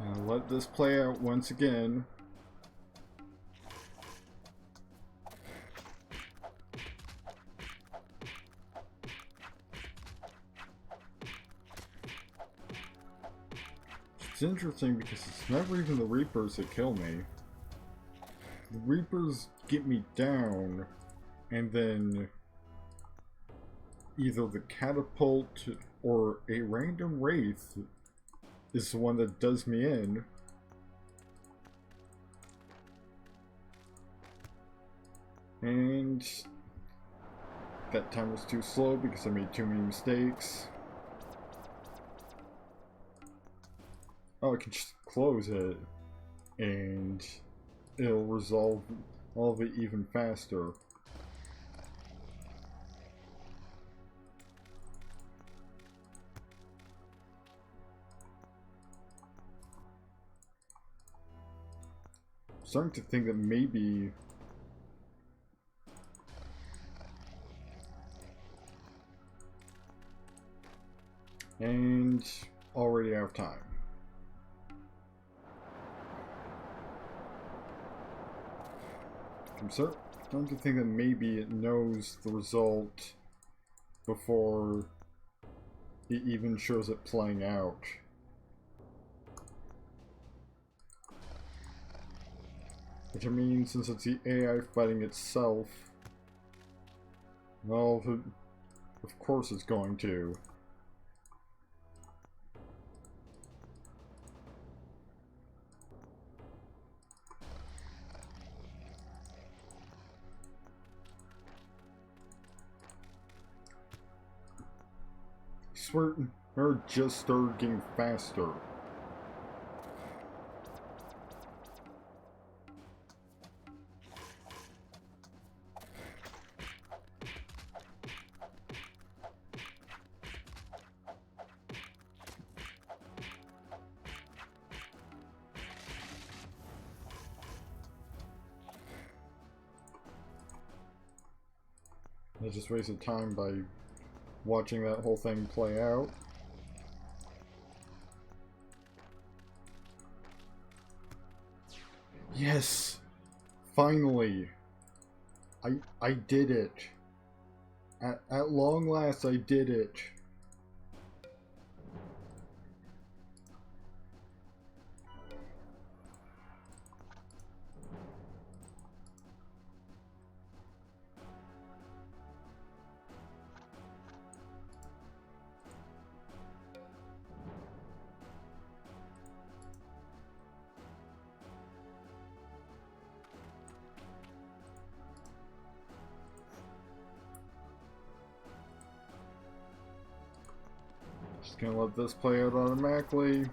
Speaker 1: I'll let this play out once again. It's interesting because it's never even the Reapers that kill me. The Reapers get me down, and then either the catapult or a random wraith is the one that does me in. And that time was too slow because I made too many mistakes. Oh, I can just close it and it'll resolve all of it even faster. Starting to think that maybe and already out of time. I'm starting to think that maybe it knows the result before it even shows it playing out. Which I mean, since it's the AI fighting itself, well, of course it's going to. I swear, they're just started getting faster. I just wasted time by watching that whole thing play out. Yes! Finally! I did it! At long last, I did it! Just gonna let this play out automatically.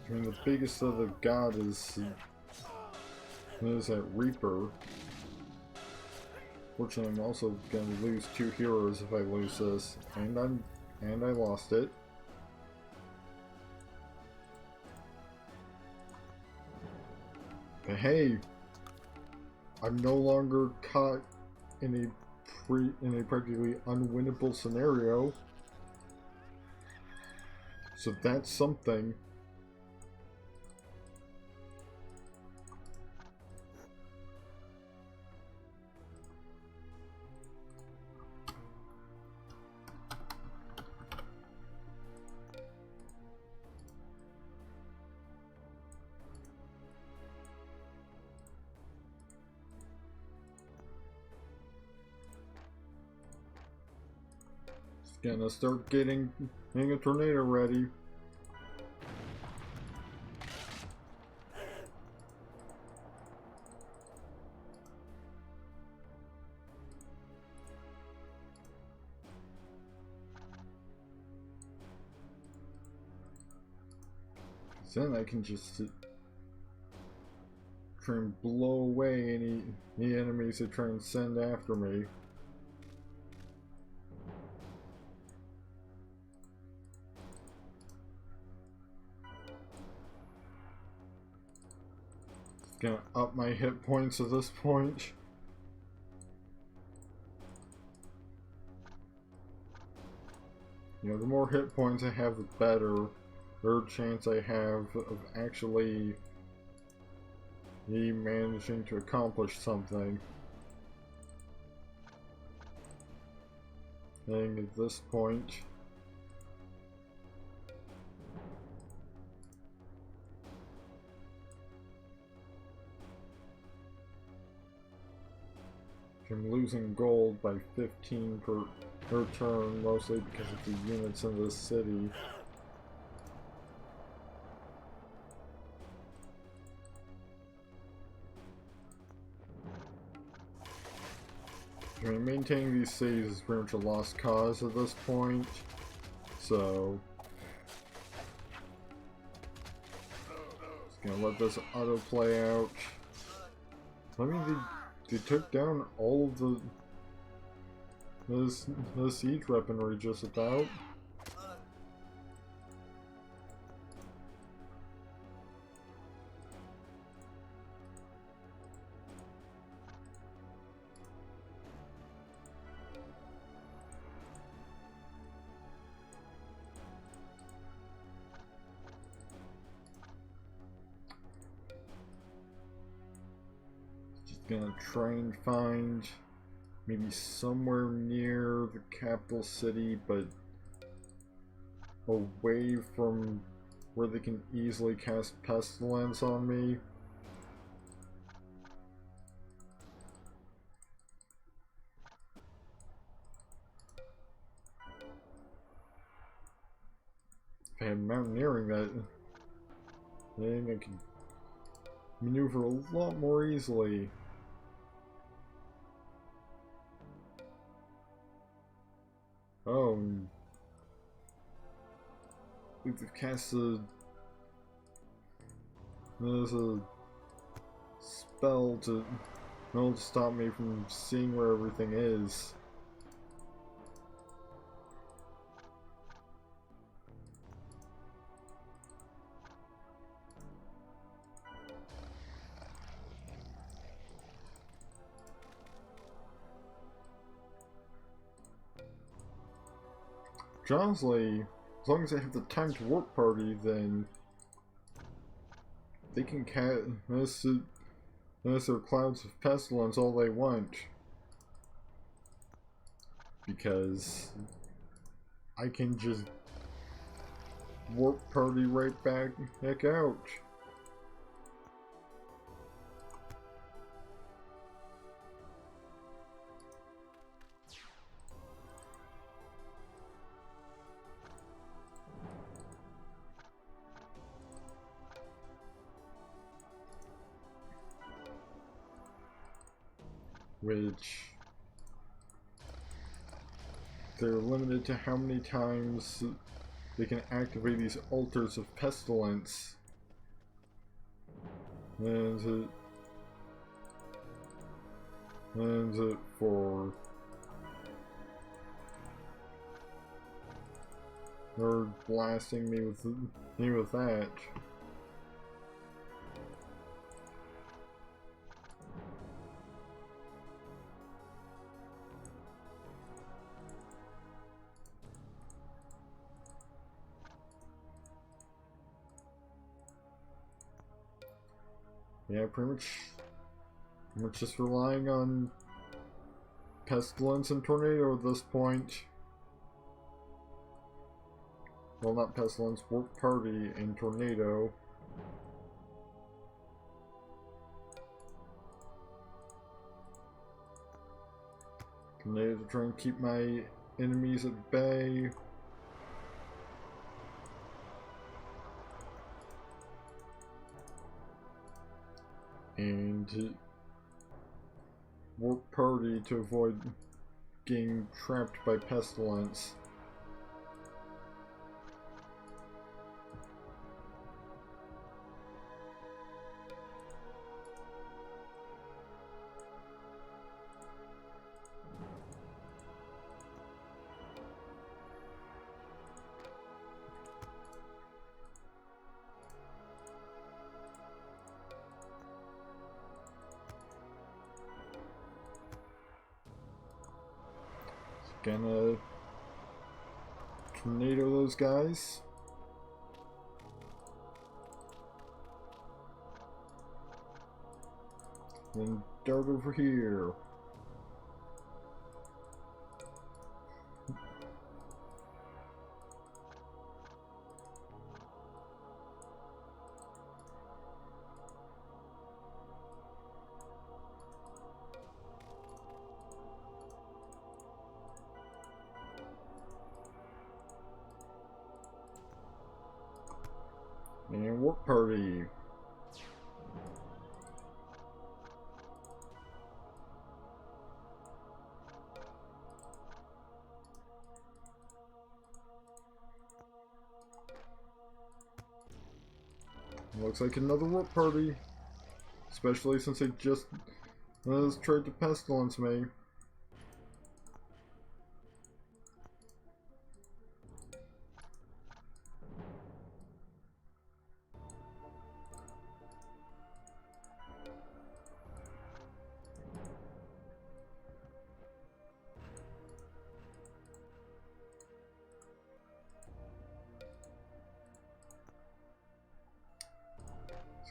Speaker 1: I mean, the biggest of the god is that Reaper. Fortunately, I'm also gonna lose 2 heroes if I lose this, and I lost it. But hey, I'm no longer caught in a practically unwinnable scenario, so that's something. Gonna start getting a tornado ready. Then I can just try and blow away any enemies that try and send after me. Gonna up my hit points at this point. You know, the more hit points I have, the better chance I have of actually me managing to accomplish something. And at this point, I'm losing gold by 15 per turn, mostly because of the units in this city. I mean, maintaining these cities is pretty much a lost cause at this point, so just gonna let this auto play out. I mean, they took down all of the siege weaponry just about. Gonna try and find maybe somewhere near the capital city, but away from where they can easily cast pestilence on me. If I had mountaineering, that I think I could maneuver a lot more easily. Oh, they've casted there's a spell to stop me from seeing where everything is. Honestly, as long as I have the time to work party, then they can cast their clouds of pestilence all they want. Because I can just work party right back out. which they're limited to how many times they can activate these altars of pestilence. And for they're blasting me with that. Yeah, pretty much just relying on pestilence and tornado at this point. Well, not pestilence, work party and tornado. Tornado to try and keep my enemies at bay. And work party to avoid getting trapped by pestilence. Gonna tornado those guys. Then dart over here. And work party. Looks like another work party. Especially since they just tried to pestilence me.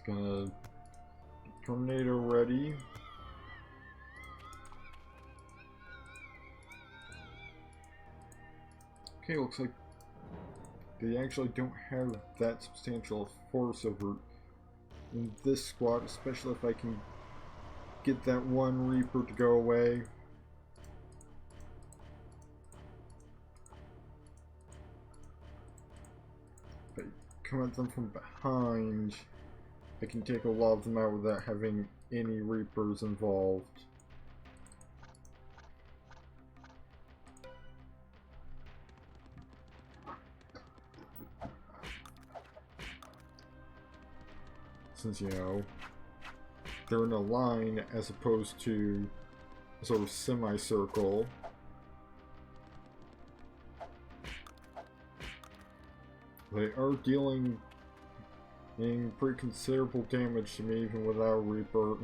Speaker 1: Gonna tornado ready. Okay, looks like they actually don't have that substantial force over in this squad, especially if I can get that one Reaper to go away. If I come at them from behind, I can take a lot of them out without having any Reapers involved. Since, you know, they're in a line as opposed to a sort of semicircle. They are dealing pretty considerable damage to me even without Reaper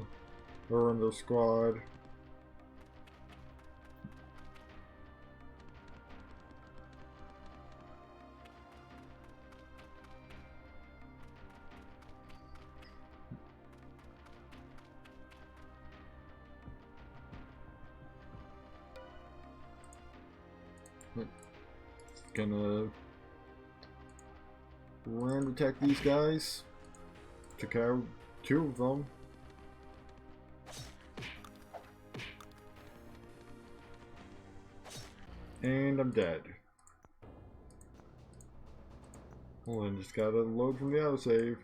Speaker 1: or in their squad. Gonna round attack these guys. Took out 2 of them. And I'm dead. Hold on, just gotta load from the autosave.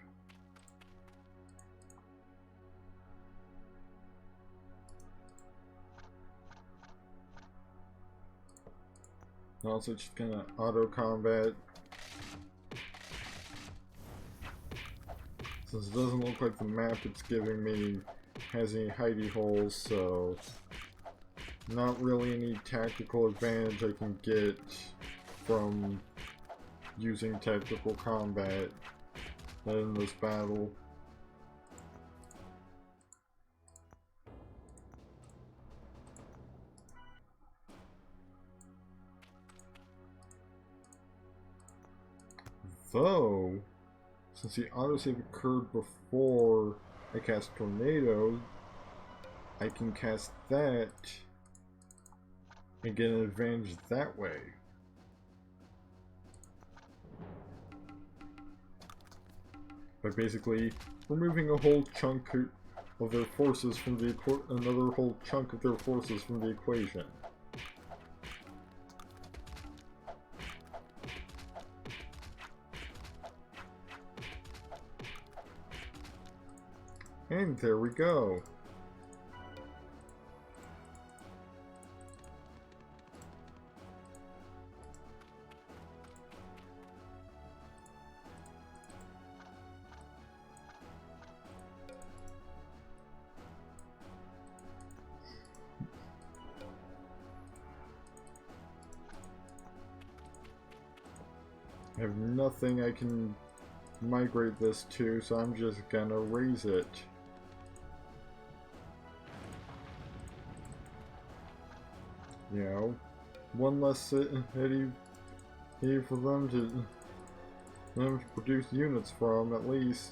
Speaker 1: Also just gonna auto combat. Since it doesn't look like the map it's giving me has any hidey holes, so not really any tactical advantage I can get from using tactical combat in this battle. Though, since the autosave occurred before I cast Tornado, I can cast that and get an advantage that way. By basically removing a whole chunk of their forces from the another whole chunk of their forces from the equation. And there we go. I have nothing I can migrate this to, so I'm just gonna raise it. You know, one less city for them to produce units from, at least.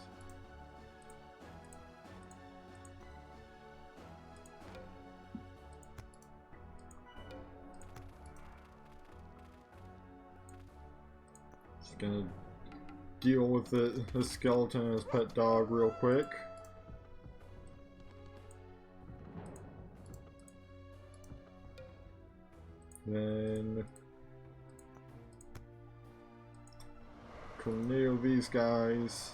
Speaker 1: Just gonna deal with the skeleton and his pet dog real quick. Then tornado these guys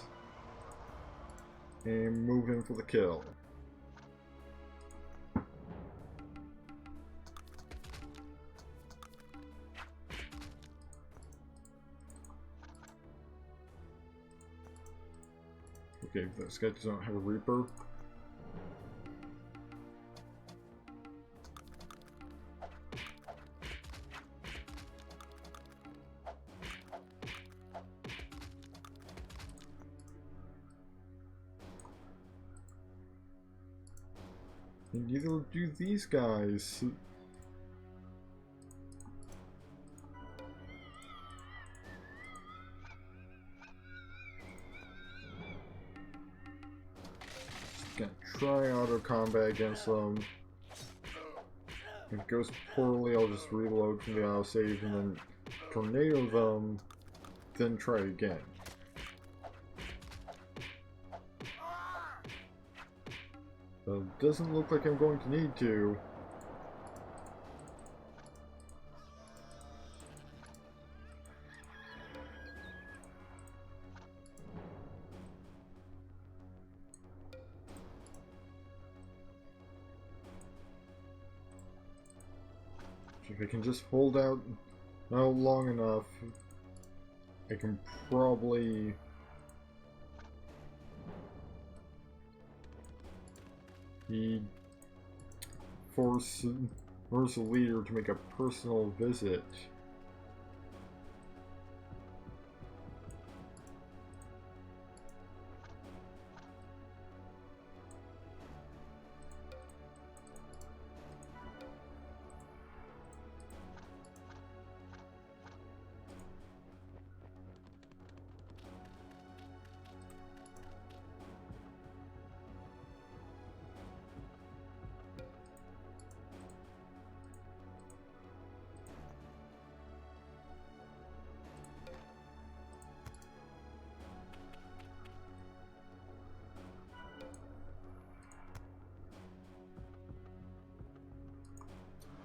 Speaker 1: and move in for the kill. Okay, those guys don't have a Reaper. And neither do these guys. Just gonna try auto combat against them. If it goes poorly, I'll just reload from the autosave and then tornado them, then try again. Doesn't look like I'm going to need to. If I can just hold out long enough, I can probably force a leader to make a personal visit.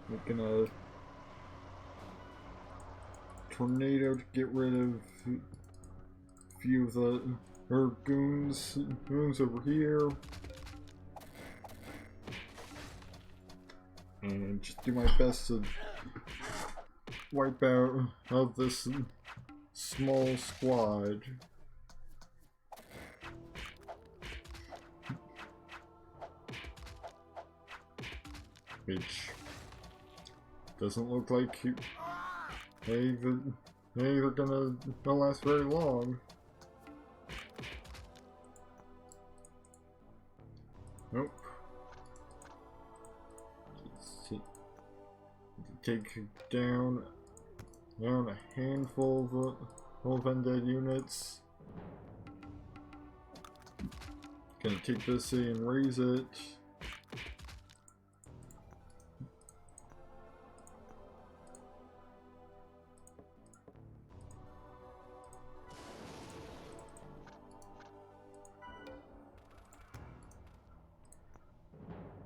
Speaker 1: Making a tornado to get rid of a few of the goons over here. And just do my best to wipe out of this small squad. Which doesn't look like they're gonna last very long. Nope. Take down a handful of undead units. Gonna take this city and raise it.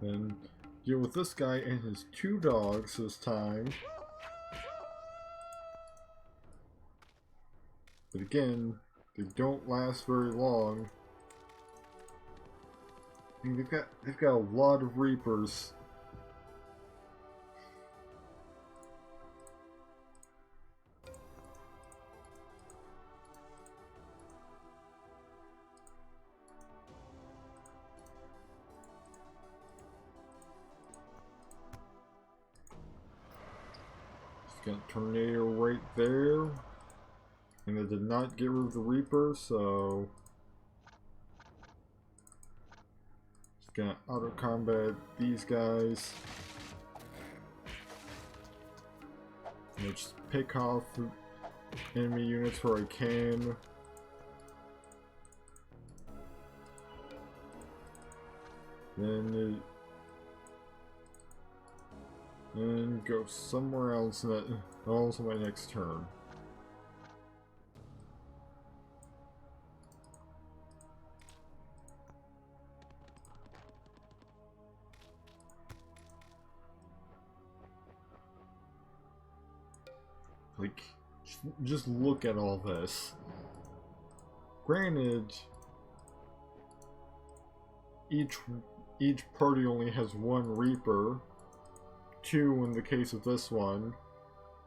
Speaker 1: Then deal with this guy and his 2 dogs this time. But again, they don't last very long. I mean, they've got a lot of Reapers. Got a tornado right there, and it did not get rid of the Reaper, so just gonna auto combat these guys. And just pick off enemy units where I can. Then and go somewhere else on my next turn. Like, just look at all this. Granted, each party only has 1 Reaper. 2 in the case of this one,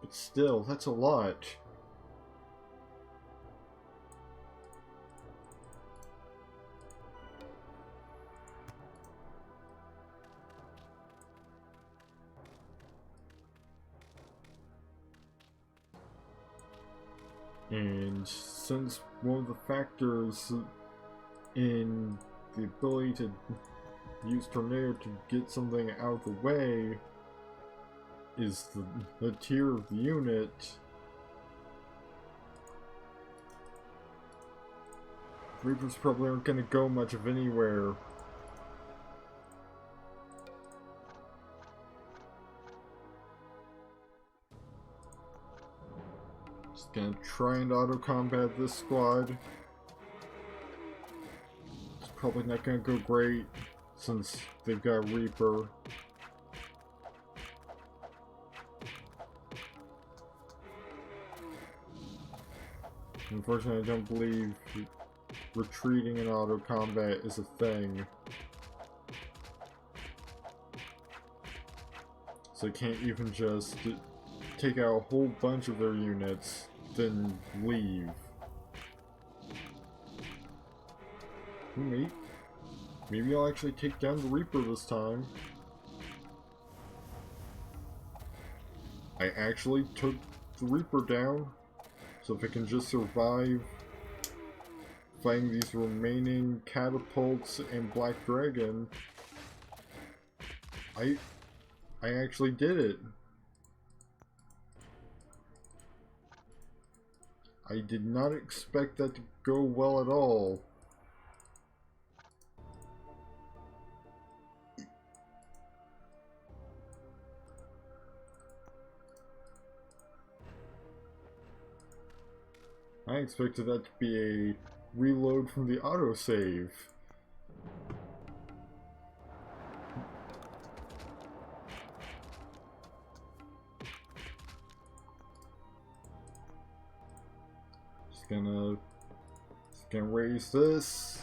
Speaker 1: but still, that's a lot. And since one of the factors in the ability to use Tornado to get something out of the way is the tier of the unit, Reapers probably aren't going to go much of anywhere. Just gonna try and auto combat this squad. It's probably not gonna go great since they've got Reaper. Unfortunately, I don't believe retreating in auto combat is a thing. So I can't even just take out a whole bunch of their units, then leave. Maybe I'll actually take down the Reaper this time. I actually took the Reaper down. So if I can just survive fighting these remaining catapults and Black Dragon, I actually did it. I did not expect that to go well at all. I expected that to be a reload from the autosave. Just gonna raise this.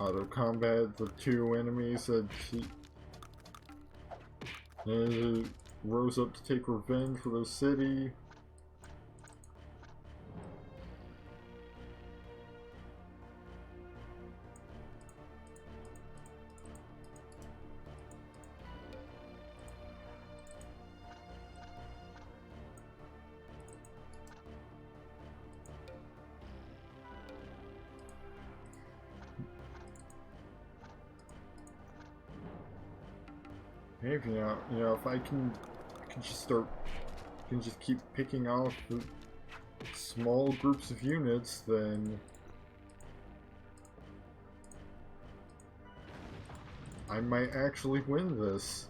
Speaker 1: auto combat the two enemies that rose up to take revenge for the city. Maybe if I can just keep picking off the small groups of units, then I might actually win this.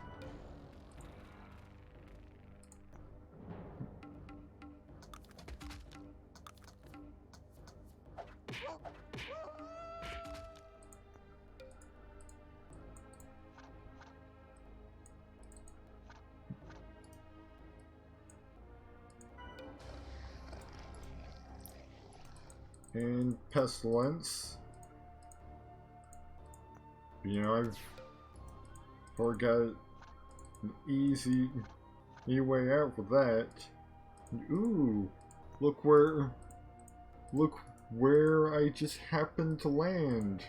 Speaker 1: And pestilence. I've already got an easy way out for that. Ooh, look where I just happened to land.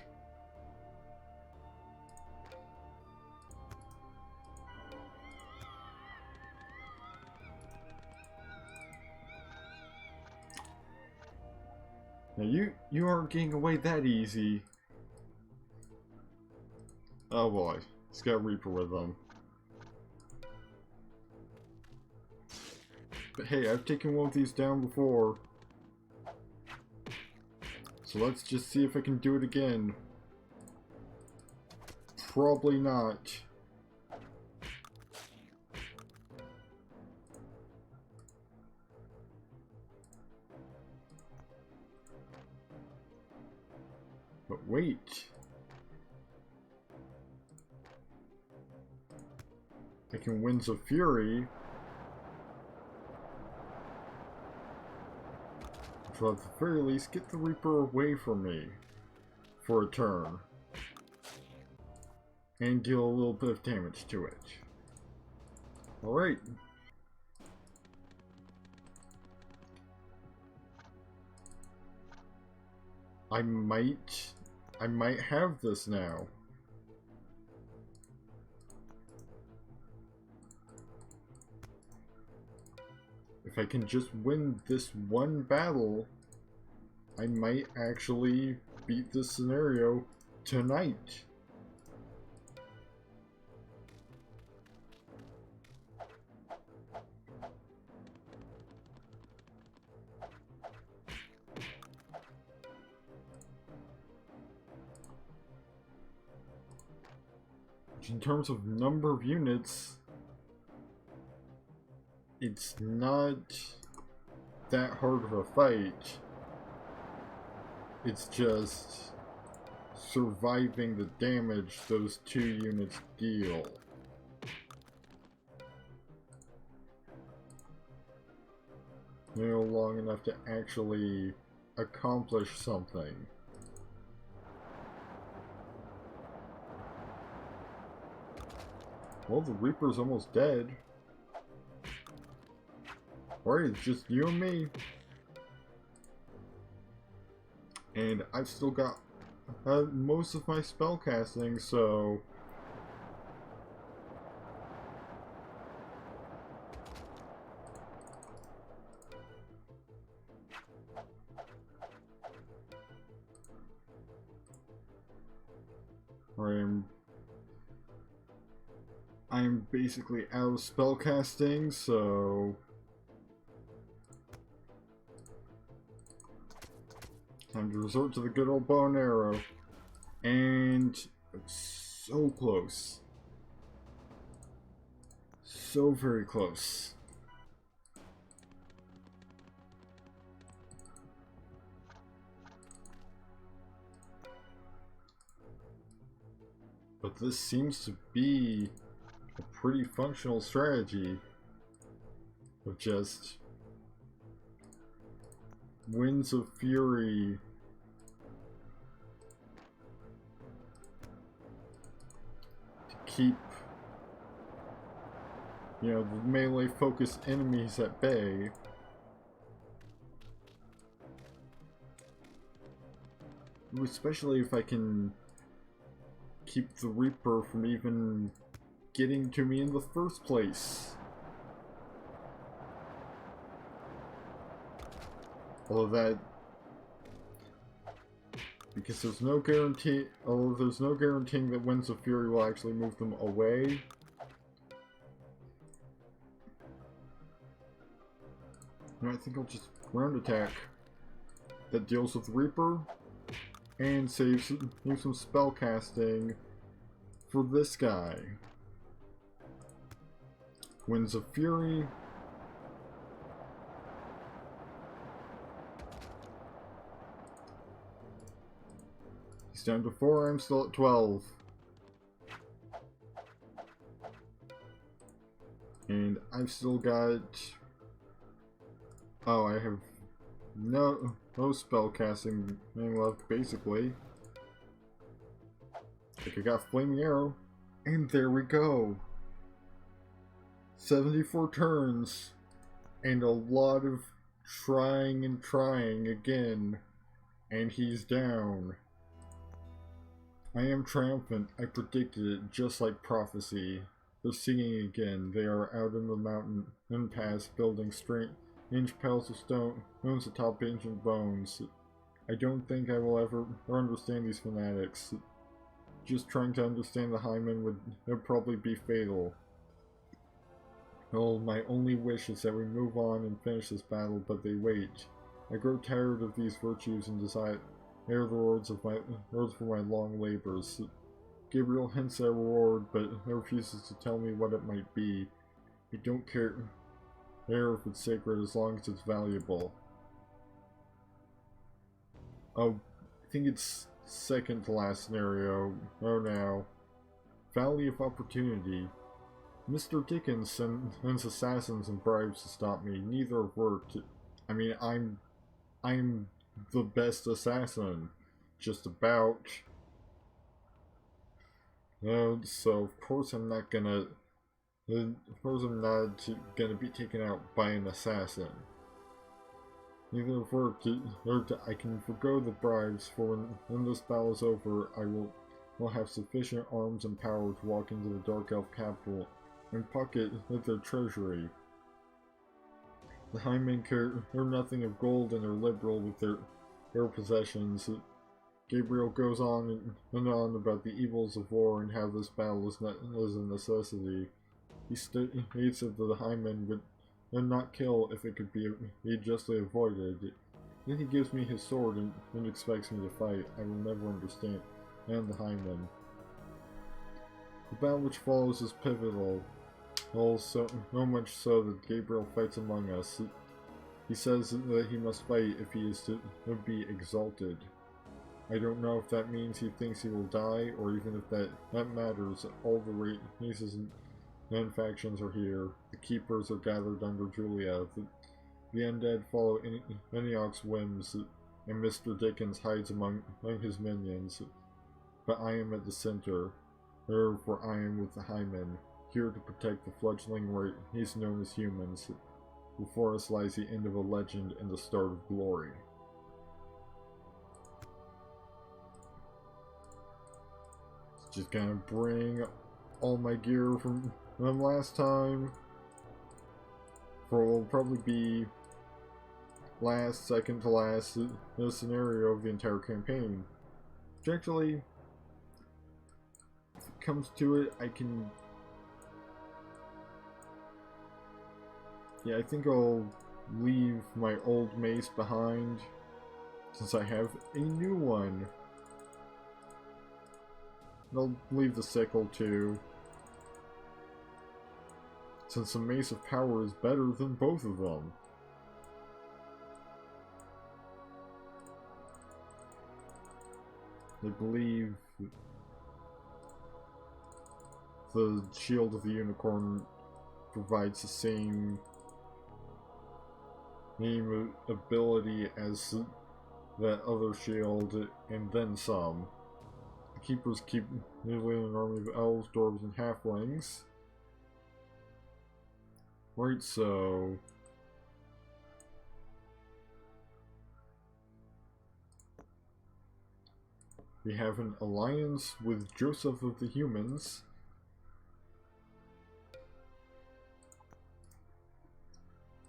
Speaker 1: Now you aren't getting away that easy. Oh boy, he's got Reaper with him. But hey, I've taken one of these down before. So let's just see if I can do it again. Probably not. But wait. I can Winds of Fury. So at the very least, get the Reaper away from me for a turn. And deal a little bit of damage to it. Alright. I might have this now. If I can just win this one battle, I might actually beat this scenario tonight. In terms of number of units, it's not that hard of a fight. It's just surviving the damage those two units deal. Long enough to actually accomplish something. Well, the Reaper's almost dead. Alright, it's just you and me. And I've still got most of my spell casting, so... I'm basically out of spell casting, so... Time to resort to the good old bow and arrow. And so close. So very close. But this seems to be a pretty functional strategy of just Winds of Fury keep, you know, the melee focused enemies at bay. Especially if I can keep the Reaper from even getting to me in the first place. Although that, because there's no guarantee, although there's no guaranteeing that Winds of Fury will actually move them away. And I think I'll just ground attack. That deals with Reaper and saves some spell casting for this guy. Winds of Fury. He's down to 4, I'm still at 12. And I've still got... Oh, I have no spell casting left, basically. Like I got Flaming Arrow. And there we go. 74 turns. And a lot of trying and trying again. And he's down. I am triumphant. I predicted it, just like prophecy. They're singing again. They are out in the mountain and pass, building strange piles of stone atop ancient bones. I don't think I will ever understand these fanatics. Just trying to understand the Hymen would probably be fatal. Oh, my only wish is that we move on and finish this battle, but they wait. I grow tired of these virtues and desire the rewards for my long labors. Gabriel hints at a reward, but refuses to tell me what it might be. I don't care if it's sacred as long as it's valuable. Oh, I think it's second to last scenario. Oh no. Valley of Opportunity. Mr. Dickens sends assassins and bribes to stop me. Neither have worked. I mean, I'm the best assassin. Just about. So of course I'm not gonna be taken out by an assassin. Neither have worked. I can forgo the bribes, for when this battle is over, I will have sufficient arms and power to walk into the Dark Elf capital and pocket their treasury. The Hymen care nothing of gold and are liberal with their possessions. Gabriel goes on and on about the evils of war and how this battle is a necessity. He states that the Hymen would not kill if it could be justly avoided. Then he gives me his sword and expects me to fight. I will never understand the Hymen. The battle which follows is pivotal. So much so that Gabriel fights among us. He says that he must fight if he is to be exalted. I don't know if that means he thinks he will die, or even if that matters. All the races and factions are here. The Keepers are gathered under Julia. The undead follow Enoch's whims, and Mr. Dickens hides among his minions. But I am at the center, for I am with the Hymen, here to protect the fledgling race known as humans. Before us lies the end of a legend and the start of glory. Just gonna bring all my gear from last time. For what will probably be second to last scenario of the entire campaign. Which actually, if it comes to it, I can... Yeah, I think I'll leave my old mace behind, since I have a new one. I'll leave the sickle too, since the Mace of Power is better than both of them. I believe the Shield of the Unicorn provides the same ability as that other shield, and then some. keepers keep leading an army of elves, dwarves, and halflings. Right, so we have an alliance with Joseph of the Humans.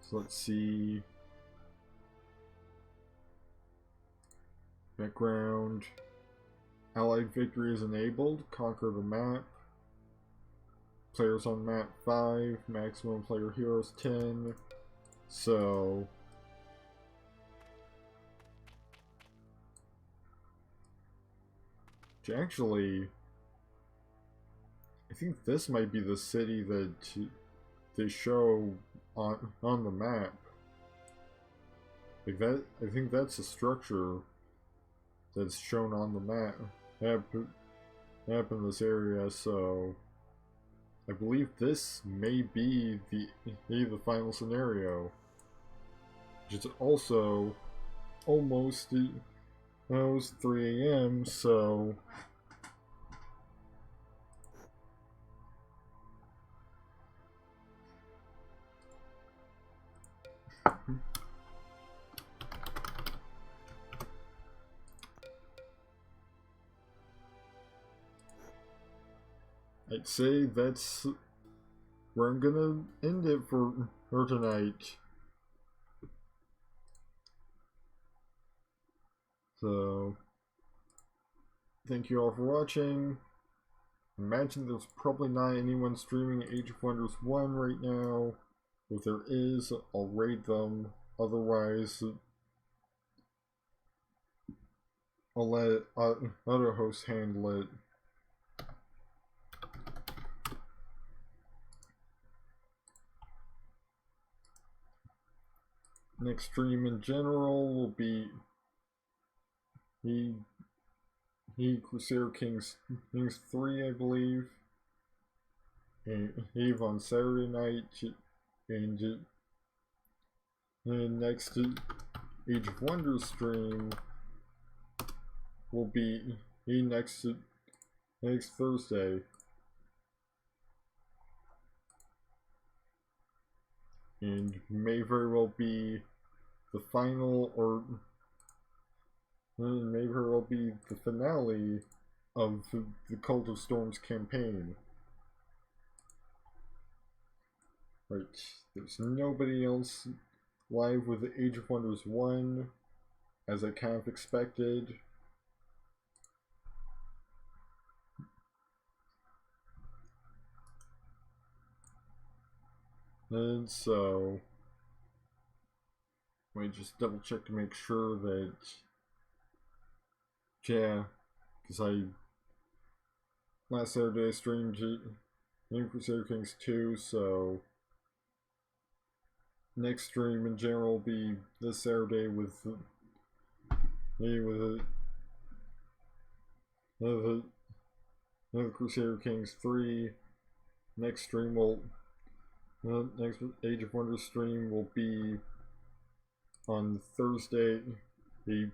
Speaker 1: So let's see. Background. Allied victory is enabled. Conquer the map. Players on map 5. Maximum player heroes 10. So actually, I think this might be the city that they show on the map. Like that, I think that's a structure that's shown on the map in this area. So I believe this may be the final scenario, which is also almost 3 a.m. So I'd say that's where I'm gonna end it for tonight. So, thank you all for watching. Imagine there's probably not anyone streaming Age of Wonders 1 right now. If there is, I'll raid them. Otherwise, I'll let other hosts handle it. Next stream in general will be Crusader Kings 3, I believe, and Eve on Saturday night, and next Age of Wonders stream will be next Thursday. And may very well be the final, or may very well be the finale of the Cult of Storms campaign. Right, there's nobody else live with the Age of Wonders 1, as I kind of expected. And so, let me just double check to make sure that, yeah, because last Saturday I streamed Crusader Kings 2, so next stream in general will be this Saturday with Crusader Kings 3. Next stream will next Age of Wonders stream will be on Thursday, the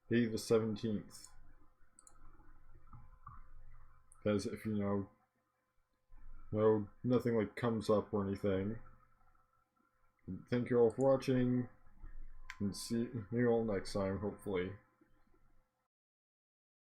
Speaker 1: 17th. Because if you know, nothing like comes up or anything. Thank you all for watching, and see you all next time, hopefully.